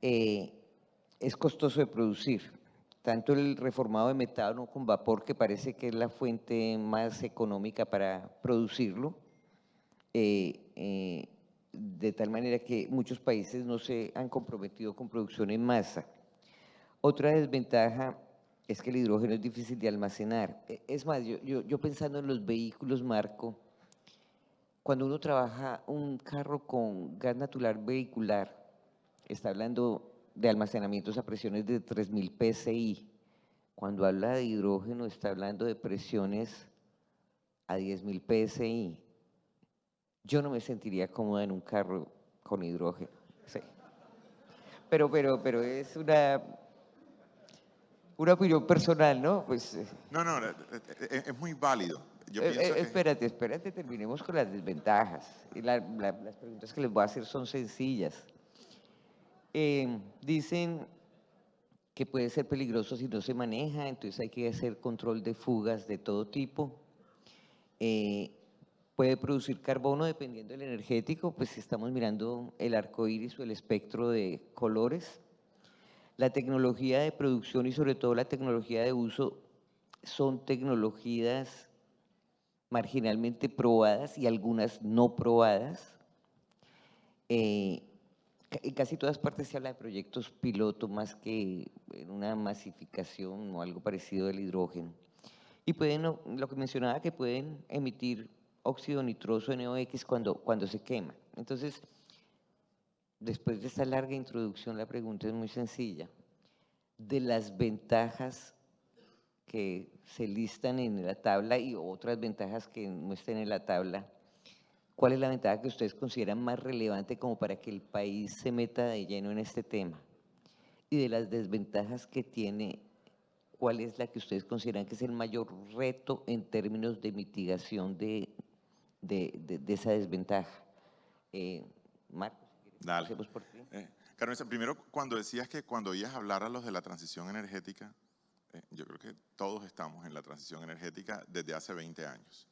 Es costoso de producir, tanto el reformado de metano con vapor, que parece que es la fuente más económica para producirlo, de tal manera que muchos países no se han comprometido con producción en masa. Otra desventaja es que el hidrógeno es difícil de almacenar. Es más, yo pensando en los vehículos, Marco, cuando uno trabaja un carro con gas natural vehicular, está hablando de almacenamientos a presiones de 3000 PSI. Cuando habla de hidrógeno, está hablando de presiones a 10.000 PSI. Yo no me sentiría cómoda en un carro con hidrógeno. Sí. Pero es una opinión personal, ¿no? Pues, No, no, es muy válido. Yo pienso que… espérate, terminemos con las desventajas. Y las preguntas que les voy a hacer son sencillas. Dicen que puede ser peligroso si no se maneja, entonces hay que hacer control de fugas de todo tipo. Puede producir carbono dependiendo del energético, pues si estamos mirando el arco iris o el espectro de colores. La tecnología de producción y sobre todo la tecnología de uso son tecnologías marginalmente probadas y algunas no probadas. En casi todas partes se habla de proyectos piloto más que en una masificación o algo parecido del hidrógeno. Y pueden, lo que mencionaba, que pueden emitir óxido nitroso NOx cuando se quema. Entonces, después de esta larga introducción, la pregunta es muy sencilla. De las ventajas que se listan en la tabla y otras ventajas que no estén en la tabla, ¿cuál es la ventaja que ustedes consideran más relevante como para que el país se meta de lleno en este tema? Y de las desventajas que tiene, ¿cuál es la que ustedes consideran que es el mayor reto en términos de mitigación de esa desventaja? Marcos, Dale. empecemos por ti. Carmenza, primero, cuando decías que cuando oías hablar a los de la transición energética, yo creo que todos estamos en la transición energética desde hace 20 años.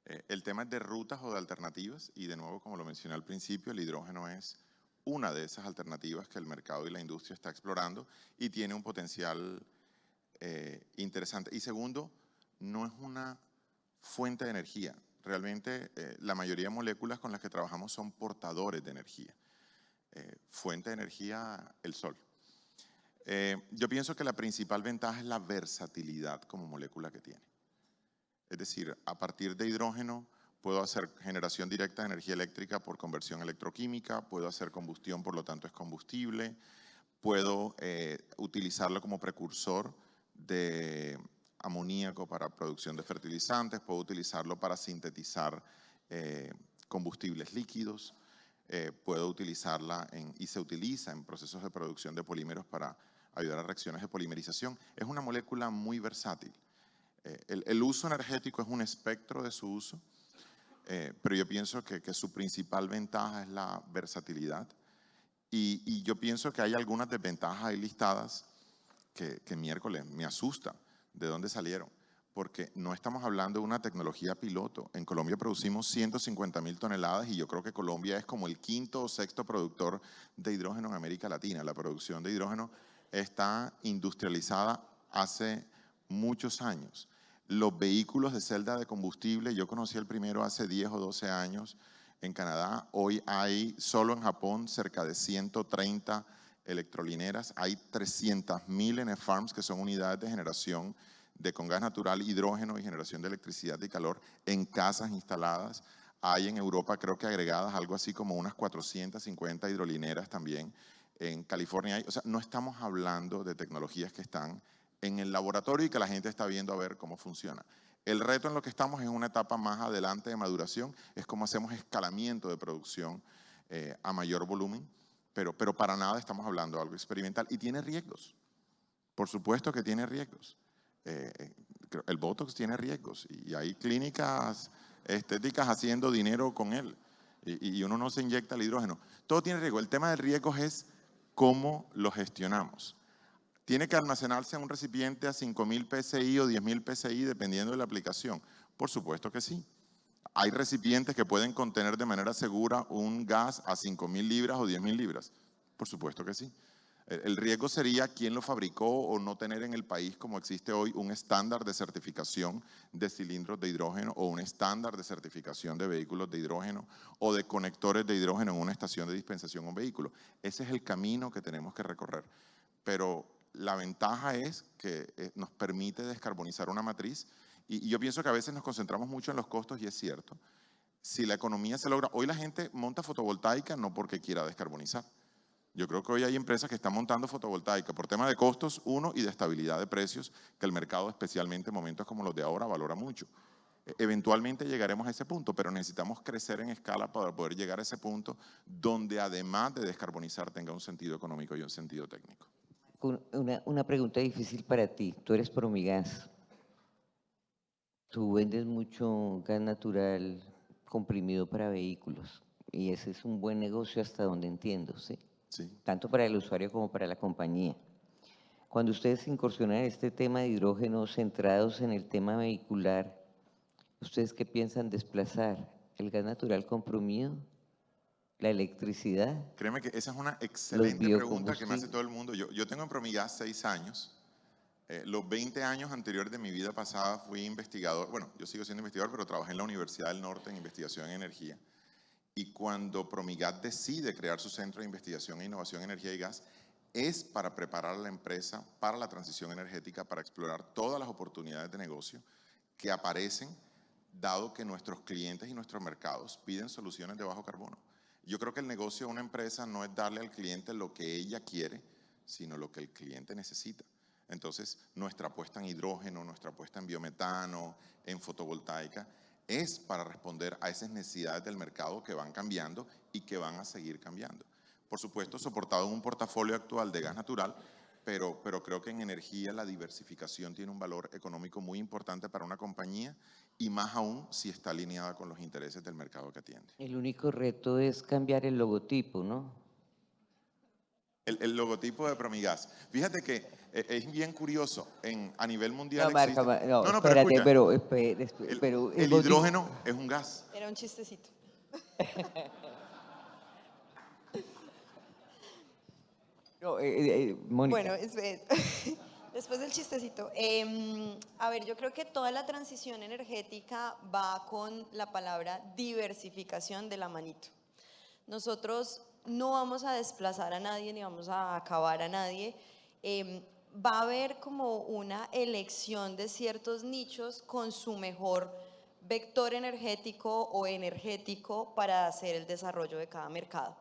El tema es de rutas o de alternativas y de nuevo, como lo mencioné al principio, el hidrógeno es una de esas alternativas que el mercado y la industria está explorando y tiene un potencial interesante. Y segundo, no es una fuente de energía. Realmente la mayoría de moléculas con las que trabajamos son portadores de energía. Fuente de energía, el sol. Yo pienso que la principal ventaja es la versatilidad como molécula que tiene. Es decir, a partir de hidrógeno puedo hacer generación directa de energía eléctrica por conversión electroquímica, puedo hacer combustión, por lo tanto es combustible, puedo utilizarlo como precursor de amoníaco para producción de fertilizantes, puedo utilizarlo para sintetizar combustibles líquidos, puedo utilizarla y se utiliza en procesos de producción de polímeros para ayudar a reacciones de polimerización. Es una molécula muy versátil. El uso energético es un espectro de su uso, pero yo pienso que su principal ventaja es la versatilidad. Y yo pienso que hay algunas desventajas ahí listadas que miércoles me asusta de dónde salieron, porque no estamos hablando de una tecnología piloto. En Colombia producimos 150.000 toneladas y yo creo que Colombia es como el quinto o sexto productor de hidrógeno en América Latina. La producción de hidrógeno está industrializada hace muchos años. Los vehículos de celda de combustible, yo conocí el primero hace 10 o 12 años en Canadá. Hoy hay solo en Japón cerca de 130 electrolineras. Hay 300.000 Enefarms, que son unidades de generación con gas natural, hidrógeno y generación de electricidad y calor en casas instaladas. Hay en Europa, creo que agregadas, algo así como unas 450 hidrolineras también. En California hay, o sea, no estamos hablando de tecnologías que están en el laboratorio y que la gente está viendo a ver cómo funciona. El reto en lo que estamos es una etapa más adelante de maduración, es cómo hacemos escalamiento de producción a mayor volumen, pero para nada estamos hablando de algo experimental y tiene riesgos. Por supuesto que tiene riesgos. El Botox tiene riesgos y hay clínicas estéticas haciendo dinero con él y uno no se inyecta el hidrógeno. Todo tiene riesgo. El tema de riesgos es cómo lo gestionamos. ¿Tiene que almacenarse en un recipiente a 5.000 PSI o 10.000 PSI dependiendo de la aplicación? Por supuesto que sí. Hay recipientes que pueden contener de manera segura un gas a 5.000 libras o 10.000 libras. Por supuesto que sí. El riesgo sería quién lo fabricó o no tener en el país, como existe hoy, un estándar de certificación de cilindros de hidrógeno o un estándar de certificación de vehículos de hidrógeno o de conectores de hidrógeno en una estación de dispensación a un vehículo. Ese es el camino que tenemos que recorrer. Pero la ventaja es que nos permite descarbonizar una matriz y yo pienso que a veces nos concentramos mucho en los costos y es cierto. Si la economía se logra, hoy la gente monta fotovoltaica no porque quiera descarbonizar. Yo creo que hoy hay empresas que están montando fotovoltaica por tema de costos, uno, y de estabilidad de precios, que el mercado, especialmente en momentos como los de ahora, valora mucho. Eventualmente llegaremos a ese punto, pero necesitamos crecer en escala para poder llegar a ese punto donde además de descarbonizar tenga un sentido económico y un sentido técnico. Una pregunta difícil para ti. Tú eres Promigas. Tú vendes mucho gas natural comprimido para vehículos y ese es un buen negocio hasta donde entiendo, ¿sí? Sí. Tanto para el usuario como para la compañía. Cuando ustedes incursionan en este tema de hidrógeno centrados en el tema vehicular, ¿ustedes qué piensan desplazar? ¿El gas natural comprimido? ¿La electricidad? Créeme que esa es una excelente pregunta que me hace biocombustibles. todo el mundo. Yo tengo en Promigas 6 años. Los 20 años anteriores de mi vida pasada fui investigador. Bueno, yo sigo siendo investigador, pero trabajé en la Universidad del Norte en investigación en energía. Y cuando Promigas decide crear su centro de investigación e innovación en energía y gas, es para preparar a la empresa para la transición energética, para explorar todas las oportunidades de negocio que aparecen, dado que nuestros clientes y nuestros mercados piden soluciones de bajo carbono. Yo creo que el negocio de una empresa no es darle al cliente lo que ella quiere, sino lo que el cliente necesita. Entonces, nuestra apuesta en hidrógeno, nuestra apuesta en biometano, en fotovoltaica, es para responder a esas necesidades del mercado que van cambiando y que van a seguir cambiando. Por supuesto, soportado en un portafolio actual de gas natural, pero creo que en energía la diversificación tiene un valor económico muy importante para una compañía y más aún si está alineada con los intereses del mercado que atiende. El único reto es cambiar el logotipo, ¿no? El logotipo de Promigas. Fíjate que es bien curioso, a nivel mundial No, Marca, existe... no, pero espérate, escucha, pero el motivo- hidrógeno es un gas. Era un chistecito. No, Mónica, Bueno, después del chistecito. A ver, yo creo que toda la transición energética va con la palabra diversificación de la manito. Nosotros no vamos a desplazar a nadie ni vamos a acabar a nadie. Va a haber como una elección de ciertos nichos con su mejor vector energético o energético para hacer el desarrollo de cada mercado.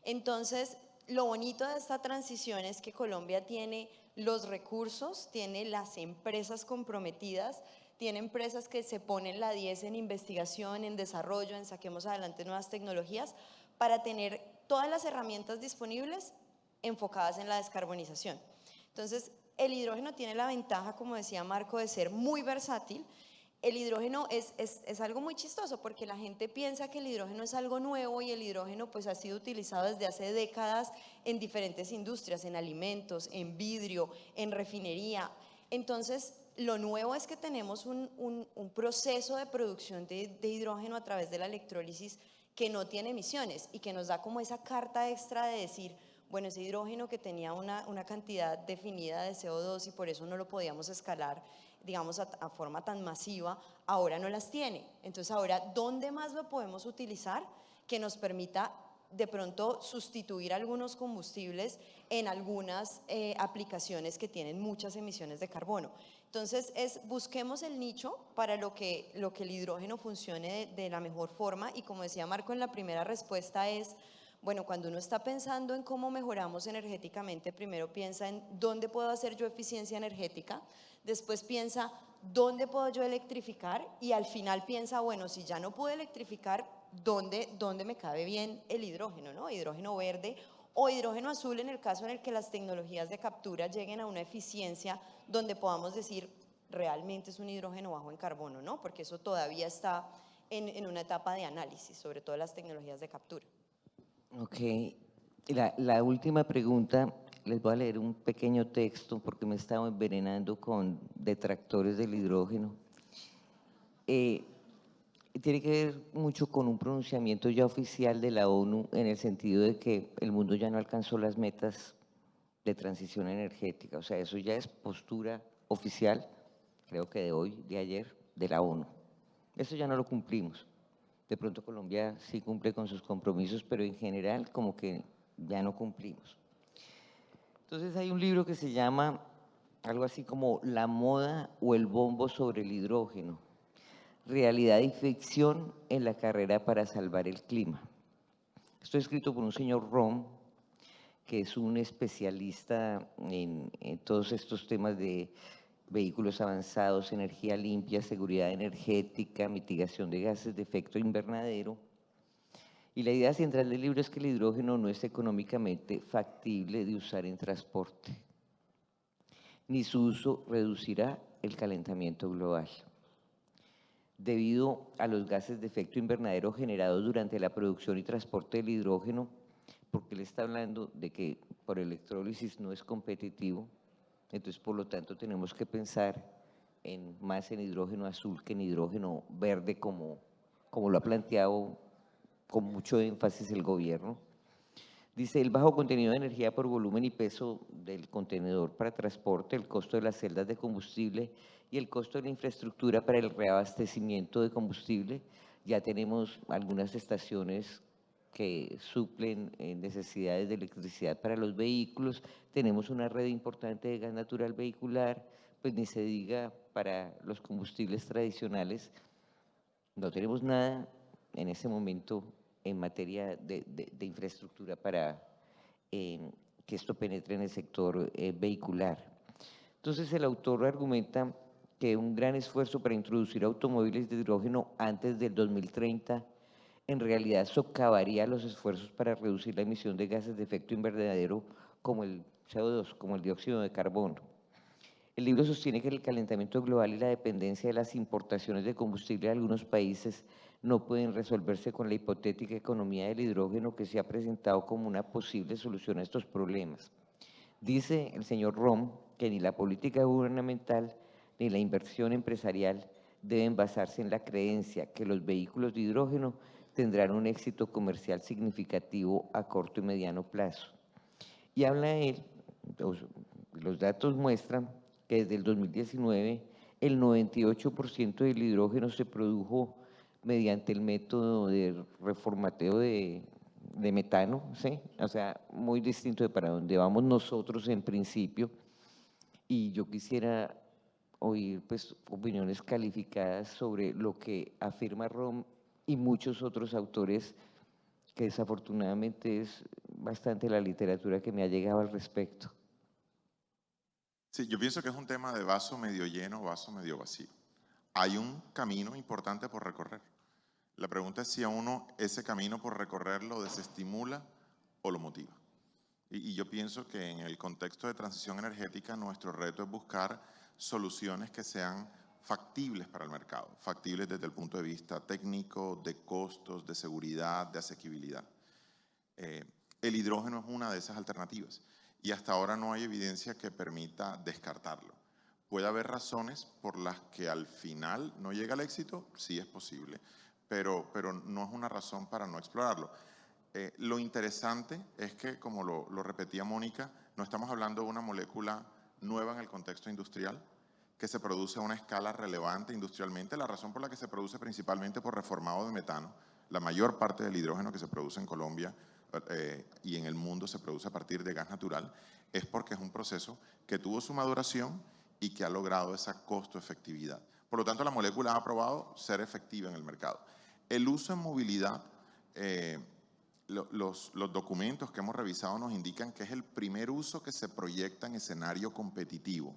Entonces, lo bonito de esta transición es que Colombia tiene los recursos, tiene las empresas comprometidas, tiene empresas que se ponen la 10 en investigación, en desarrollo, en saquemos adelante nuevas tecnologías, para tener todas las herramientas disponibles enfocadas en la descarbonización. Entonces, el hidrógeno tiene la ventaja, como decía Marco, de ser muy versátil. El hidrógeno es algo muy chistoso porque la gente piensa que el hidrógeno es algo nuevo y el hidrógeno pues ha sido utilizado desde hace décadas en diferentes industrias, en alimentos, en vidrio, en refinería. Entonces, lo nuevo es que tenemos un proceso de producción de hidrógeno a través de la electrólisis que no tiene emisiones y que nos da como esa carta extra de decir, bueno, ese hidrógeno que tenía una cantidad definida de CO2 y por eso no lo podíamos escalar, digamos, a forma tan masiva, ahora no las tiene. Entonces, ahora, ¿dónde más lo podemos utilizar que nos permita de pronto sustituir algunos combustibles en algunas aplicaciones que tienen muchas emisiones de carbono? Entonces, busquemos el nicho para lo que el hidrógeno funcione de la mejor forma y como decía Marco en la primera respuesta es, bueno, cuando uno está pensando en cómo mejoramos energéticamente, primero piensa en dónde puedo hacer yo eficiencia energética, después piensa dónde puedo yo electrificar y al final piensa, bueno, si ya no puedo electrificar, ¿dónde me cabe bien el hidrógeno, ¿no? Hidrógeno verde o hidrógeno azul en el caso en el que las tecnologías de captura lleguen a una eficiencia donde podamos decir realmente es un hidrógeno bajo en carbono, ¿no? Porque eso todavía está en una etapa de análisis, sobre todo las tecnologías de captura. ok. La última pregunta, les voy a leer un pequeño texto porque me he estado envenenando con detractores del hidrógeno. Tiene que ver mucho con un pronunciamiento ya oficial de la ONU en el sentido de que el mundo ya no alcanzó las metas de transición energética. O sea, eso ya es postura oficial, creo que de hoy, de ayer, de la ONU. Eso ya no lo cumplimos. De pronto Colombia sí cumple con sus compromisos, pero en general como que ya no cumplimos. Entonces hay un libro que se llama algo así como La moda o el bombo sobre el hidrógeno, realidad y ficción en la carrera para salvar el clima. Esto es escrito por un señor Rom, que es un especialista en todos estos temas de vehículos avanzados, energía limpia, seguridad energética, mitigación de gases de efecto invernadero. Y la idea central del libro es que el hidrógeno no es económicamente factible de usar en transporte, ni su uso reducirá el calentamiento global. Debido a los gases de efecto invernadero generados durante la producción y transporte del hidrógeno, porque él está hablando de que por electrólisis no es competitivo, entonces por lo tanto tenemos que pensar más en hidrógeno azul que en hidrógeno verde como lo ha planteado con mucho énfasis el gobierno. Dice, el bajo contenido de energía por volumen y peso del contenedor para transporte, el costo de las celdas de combustible y el costo de la infraestructura para el reabastecimiento de combustible. Ya tenemos algunas estaciones que suplen necesidades de electricidad para los vehículos, tenemos una red importante de gas natural vehicular, pues ni se diga para los combustibles tradicionales. No tenemos nada en ese momento en materia de infraestructura para que esto penetre en el sector vehicular. Entonces el autor argumenta que un gran esfuerzo para introducir automóviles de hidrógeno antes del 2030 en realidad socavaría los esfuerzos para reducir la emisión de gases de efecto invernadero como el CO2, como el dióxido de carbono. El libro sostiene que el calentamiento global y la dependencia de las importaciones de combustible de algunos países no pueden resolverse con la hipotética economía del hidrógeno que se ha presentado como una posible solución a estos problemas. Dice el señor Rom que ni la política gubernamental ni la inversión empresarial deben basarse en la creencia que los vehículos de hidrógeno tendrán un éxito comercial significativo a corto y mediano plazo. Y habla él, los datos muestran que desde el 2019 el 98% del hidrógeno se produjo mediante el método de reformateo de metano, ¿sí? O sea, muy distinto de para donde vamos nosotros en principio. Y yo quisiera oír pues opiniones calificadas sobre lo que afirma Rom y muchos otros autores, que desafortunadamente es bastante la literatura que me ha llegado al respecto. Sí, yo pienso que es un tema de vaso medio lleno, vaso medio vacío. Hay un camino importante por recorrer. La pregunta es si a uno ese camino por recorrer lo desestimula o lo motiva. Y yo pienso que en el contexto de transición energética nuestro reto es buscar soluciones que sean factibles para el mercado, factibles desde el punto de vista técnico, de costos, de seguridad, de asequibilidad. El hidrógeno es una de esas alternativas y hasta ahora no hay evidencia que permita descartarlo. ¿Puede haber razones por las que al final no llega al éxito? Sí, es posible, pero no es una razón para no explorarlo. Lo interesante es que, como lo repetía Mónica, no estamos hablando de una molécula nueva en el contexto industrial, que se produce a una escala relevante industrialmente. La razón por la que se produce principalmente por reformado de metano, la mayor parte del hidrógeno que se produce en Colombia y en el mundo se produce a partir de gas natural, es porque es un proceso que tuvo su maduración y que ha logrado esa costo-efectividad. Por lo tanto, la molécula ha probado ser efectiva en el mercado. El uso en movilidad, los documentos que hemos revisado nos indican que es el primer uso que se proyecta en escenario competitivo,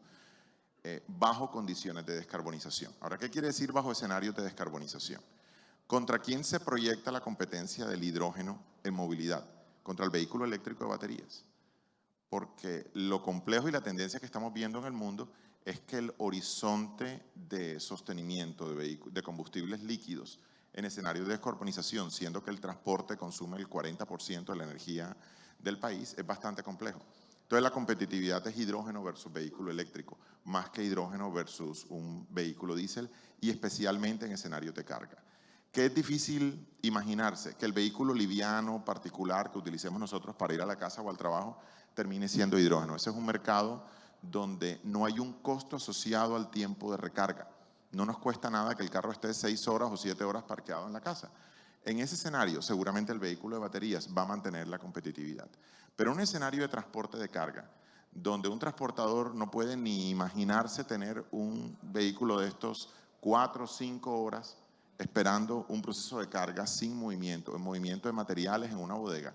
bajo condiciones de descarbonización. Ahora, ¿qué quiere decir bajo escenarios de descarbonización? ¿Contra quién se proyecta la competencia del hidrógeno en movilidad? Contra el vehículo eléctrico de baterías. Porque lo complejo y la tendencia que estamos viendo en el mundo es que el horizonte de sostenimiento de combustibles líquidos en escenarios de descarbonización, siendo que el transporte consume el 40% de la energía del país, es bastante complejo. Entonces la competitividad es hidrógeno versus vehículo eléctrico, más que hidrógeno versus un vehículo diésel y especialmente en escenarios de carga. Que es difícil imaginarse que el vehículo liviano particular que utilicemos nosotros para ir a la casa o al trabajo termine siendo hidrógeno. Ese es un mercado donde no hay un costo asociado al tiempo de recarga. No nos cuesta nada que el carro esté 6 horas o 7 horas parqueado en la casa. En ese escenario, seguramente el vehículo de baterías va a mantener la competitividad. Pero un escenario de transporte de carga, donde un transportador no puede ni imaginarse tener un vehículo de estos 4 o 5 horas esperando un proceso de carga sin movimiento, en movimiento de materiales en una bodega,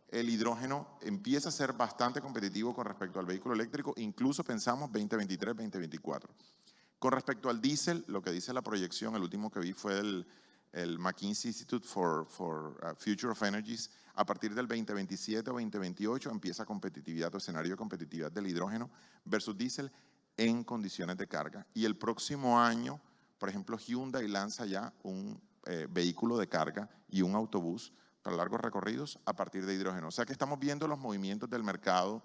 el hidrógeno empieza a ser bastante competitivo con respecto al vehículo eléctrico, incluso pensamos 2023, 2024. Con respecto al diésel, lo que dice la proyección, el último que vi fue el McKinsey Institute for Future of Energies, a partir del 2027 o 2028 empieza competitividad o escenario de competitividad del hidrógeno versus diésel en condiciones de carga. Y el próximo año, por ejemplo, Hyundai lanza ya un vehículo de carga y un autobús para largos recorridos a partir de hidrógeno. O sea que estamos viendo los movimientos del mercado.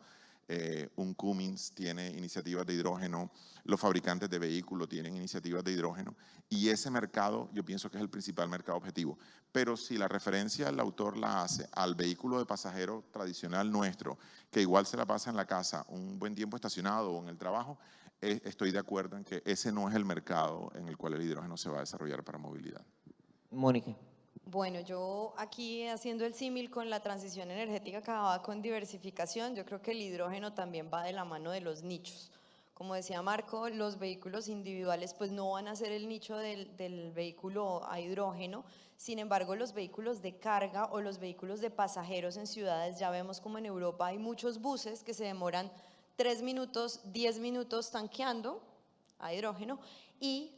Un Cummins tiene iniciativas de hidrógeno, los fabricantes de vehículos tienen iniciativas de hidrógeno y ese mercado yo pienso que es el principal mercado objetivo. Pero si la referencia el autor la hace al vehículo de pasajero tradicional nuestro, que igual se la pasa en la casa un buen tiempo estacionado o en el trabajo, estoy de acuerdo en que ese no es el mercado en el cual el hidrógeno se va a desarrollar para movilidad. Mónica. Bueno, yo aquí haciendo el símil con la transición energética que va con diversificación, yo creo que el hidrógeno también va de la mano de los nichos. Como decía Marco, los vehículos individuales pues no van a ser el nicho del vehículo a hidrógeno, sin embargo los vehículos de carga o los vehículos de pasajeros en ciudades, ya vemos como en Europa hay muchos buses que se demoran 3 minutos, 10 minutos tanqueando a hidrógeno y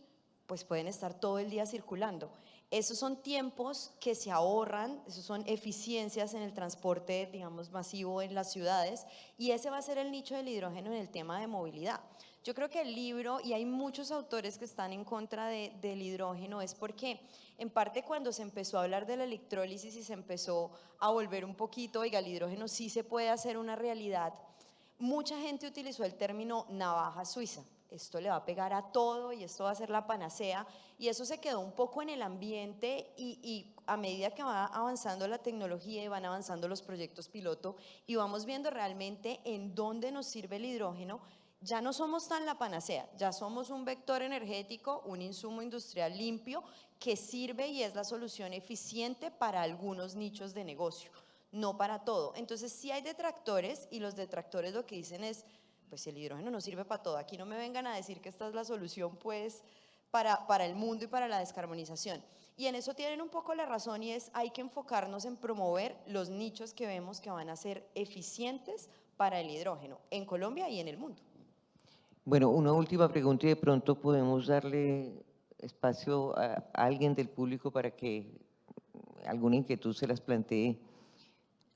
pues pueden estar todo el día circulando. Esos son tiempos que se ahorran, esos son eficiencias en el transporte, digamos, masivo en las ciudades y ese va a ser el nicho del hidrógeno en el tema de movilidad. Yo creo que el libro, y hay muchos autores que están en contra del hidrógeno, es porque en parte cuando se empezó a hablar de la electrólisis y se empezó a volver un poquito, oiga, el hidrógeno sí se puede hacer una realidad, mucha gente utilizó el término navaja suiza. Esto le va a pegar a todo y esto va a ser la panacea, y eso se quedó un poco en el ambiente, y a medida que va avanzando la tecnología y van avanzando los proyectos piloto y vamos viendo realmente en dónde nos sirve el hidrógeno, ya no somos tan la panacea, ya somos un vector energético, un insumo industrial limpio que sirve y es la solución eficiente para algunos nichos de negocio, no para todo. Entonces sí hay detractores, y los detractores lo que dicen es, pues el hidrógeno no sirve para todo, aquí no me vengan a decir que esta es la solución pues para el mundo y para la descarbonización. Y en eso tienen un poco la razón, y es hay que enfocarnos en promover los nichos que vemos que van a ser eficientes para el hidrógeno en Colombia y en el mundo. Bueno, una última pregunta y de pronto podemos darle espacio a alguien del público para que alguna inquietud se las plantee.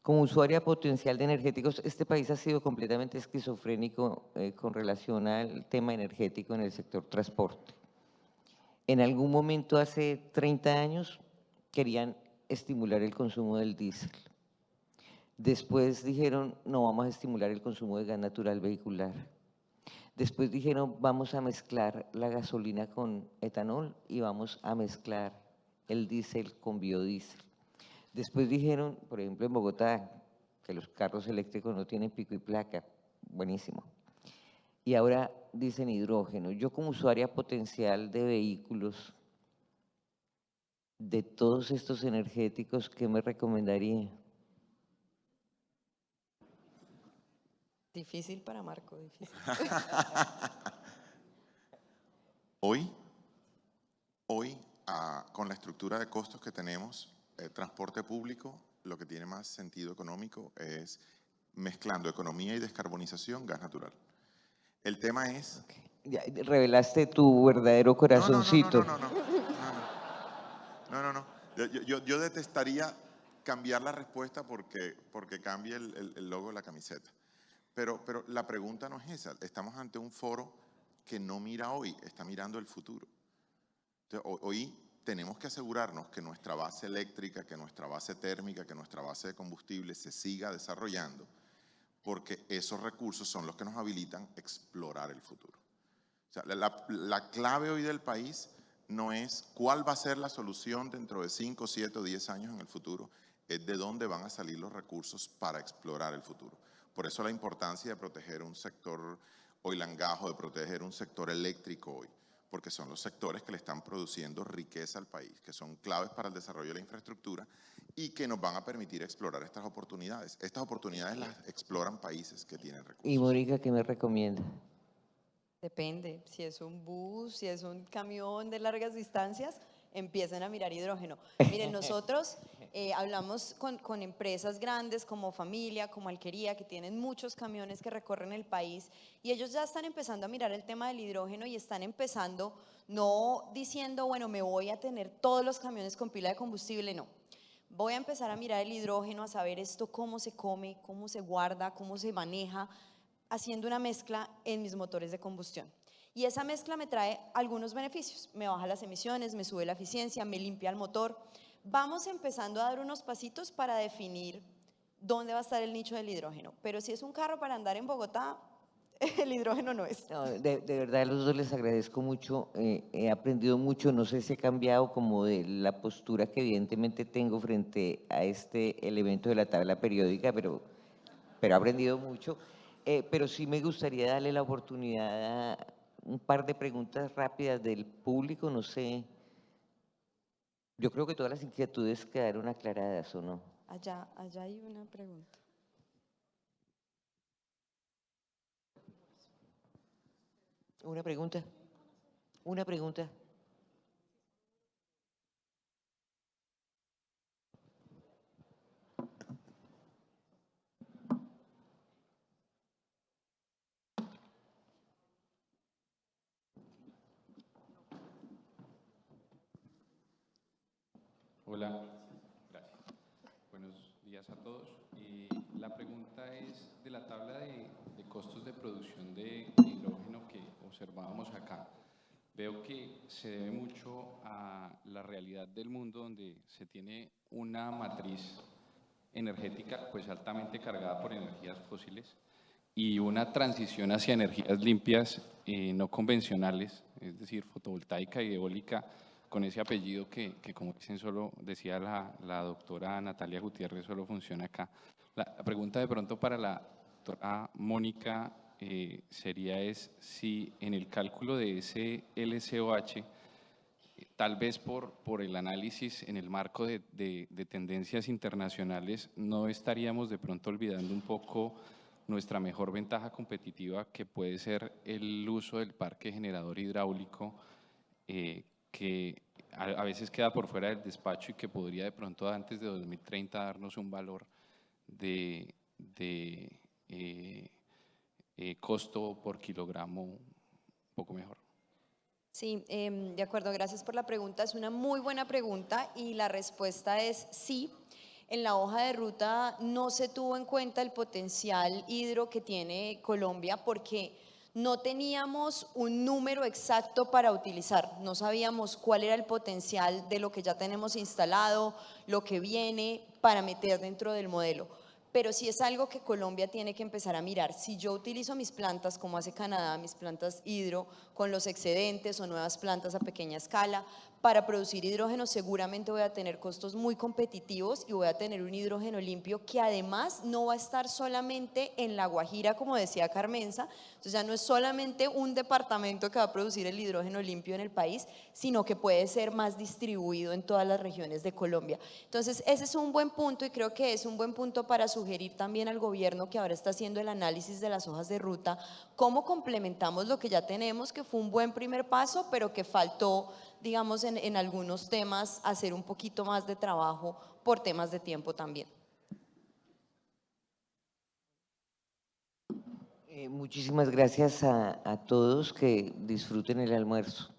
Como usuaria potencial de energéticos, este país ha sido completamente esquizofrénico con relación al tema energético en el sector transporte. En algún momento hace 30 años querían estimular el consumo del diésel. Después dijeron, no, vamos a estimular el consumo de gas natural vehicular. Después dijeron, vamos a mezclar la gasolina con etanol y vamos a mezclar el diésel con biodiesel. Después dijeron, por ejemplo, en Bogotá, que los carros eléctricos no tienen pico y placa. Buenísimo. Y ahora dicen hidrógeno. Yo como usuaria potencial de vehículos, de todos estos energéticos, ¿qué me recomendaría? Difícil para Marco, difícil. Hoy, con la estructura de costos que tenemos, transporte público, lo que tiene más sentido económico es mezclando economía y descarbonización, gas natural. El tema es… Ya, revelaste tu verdadero corazoncito. No. Yo detestaría cambiar la respuesta porque cambie el logo de la camiseta. Pero la pregunta no es esa. Estamos ante un foro que no mira hoy, está mirando el futuro. Entonces, hoy tenemos que asegurarnos que nuestra base eléctrica, que nuestra base térmica, que nuestra base de combustible se siga desarrollando, porque esos recursos son los que nos habilitan explorar el futuro. O sea, la clave hoy del país no es cuál va a ser la solución dentro de 5, 7 o 10 años en el futuro, es de dónde van a salir los recursos para explorar el futuro. Por eso la importancia de proteger un sector oil and gas, de proteger un sector eléctrico hoy, porque son los sectores que le están produciendo riqueza al país, que son claves para el desarrollo de la infraestructura y que nos van a permitir explorar estas oportunidades. Estas oportunidades las exploran países que tienen recursos. Y Mónica, ¿qué me recomienda? Depende, si es un bus, si es un camión de largas distancias, empiecen a mirar hidrógeno. Miren, nosotros hablamos con empresas grandes como Familia, como Alquería, que tienen muchos camiones que recorren el país, y ellos ya están empezando a mirar el tema del hidrógeno y están empezando, no diciendo, bueno, me voy a tener todos los camiones con pila de combustible, no. Voy a empezar a mirar el hidrógeno, a saber esto cómo se come, cómo se guarda, cómo se maneja, haciendo una mezcla en mis motores de combustión. Y esa mezcla me trae algunos beneficios. Me baja las emisiones, me sube la eficiencia, me limpia el motor. Vamos empezando a dar unos pasitos para definir dónde va a estar el nicho del hidrógeno. Pero si es un carro para andar en Bogotá, el hidrógeno no es. No, de verdad, a los dos les agradezco mucho. He aprendido mucho. No sé si he cambiado como de la postura que evidentemente tengo frente a este elemento de la tabla periódica, pero he aprendido mucho. Pero sí me gustaría darle la oportunidad a un par de preguntas rápidas del público. No sé, yo creo que todas las inquietudes quedaron aclaradas, ¿o no? Allá hay una pregunta. ¿Una pregunta? ¿Una pregunta? Hola, gracias. Buenos días a todos. La pregunta es de la tabla de costos de producción de hidrógeno, que observábamos acá, veo que se debe mucho a la realidad del mundo donde se tiene una matriz energética pues altamente cargada por energías fósiles y una transición hacia energías limpias no convencionales, es decir, fotovoltaica y eólica, con ese apellido que como dicen solo, decía la doctora Natalia Gutiérrez, solo funciona acá. La pregunta de pronto para la doctora Mónica sería si en el cálculo de ese LCOH, tal vez por el análisis en el marco de tendencias internacionales, no estaríamos de pronto olvidando un poco nuestra mejor ventaja competitiva, que puede ser el uso del parque generador hidráulico, que a veces queda por fuera del despacho y que podría de pronto antes de 2030 darnos un valor de costo por kilogramo un poco mejor. Sí, de acuerdo, gracias por la pregunta. Es una muy buena pregunta y la respuesta es sí. En la hoja de ruta no se tuvo en cuenta el potencial hidro que tiene Colombia porque no teníamos un número exacto para utilizar. No sabíamos cuál era el potencial de lo que ya tenemos instalado, lo que viene para meter dentro del modelo. Pero sí es algo que Colombia tiene que empezar a mirar. Si yo utilizo mis plantas, como hace Canadá, mis plantas hidro, con los excedentes o nuevas plantas a pequeña escala, para producir hidrógeno seguramente voy a tener costos muy competitivos y voy a tener un hidrógeno limpio que además no va a estar solamente en La Guajira, como decía Carmenza. Entonces ya no es solamente un departamento que va a producir el hidrógeno limpio en el país, sino que puede ser más distribuido en todas las regiones de Colombia. Entonces ese es un buen punto y creo que es un buen punto para sugerir también al gobierno, que ahora está haciendo el análisis de las hojas de ruta, cómo complementamos lo que ya tenemos, que fue un buen primer paso, pero que faltó, digamos, en algunos temas hacer un poquito más de trabajo por temas de tiempo también. Muchísimas gracias a todos, que disfruten el almuerzo.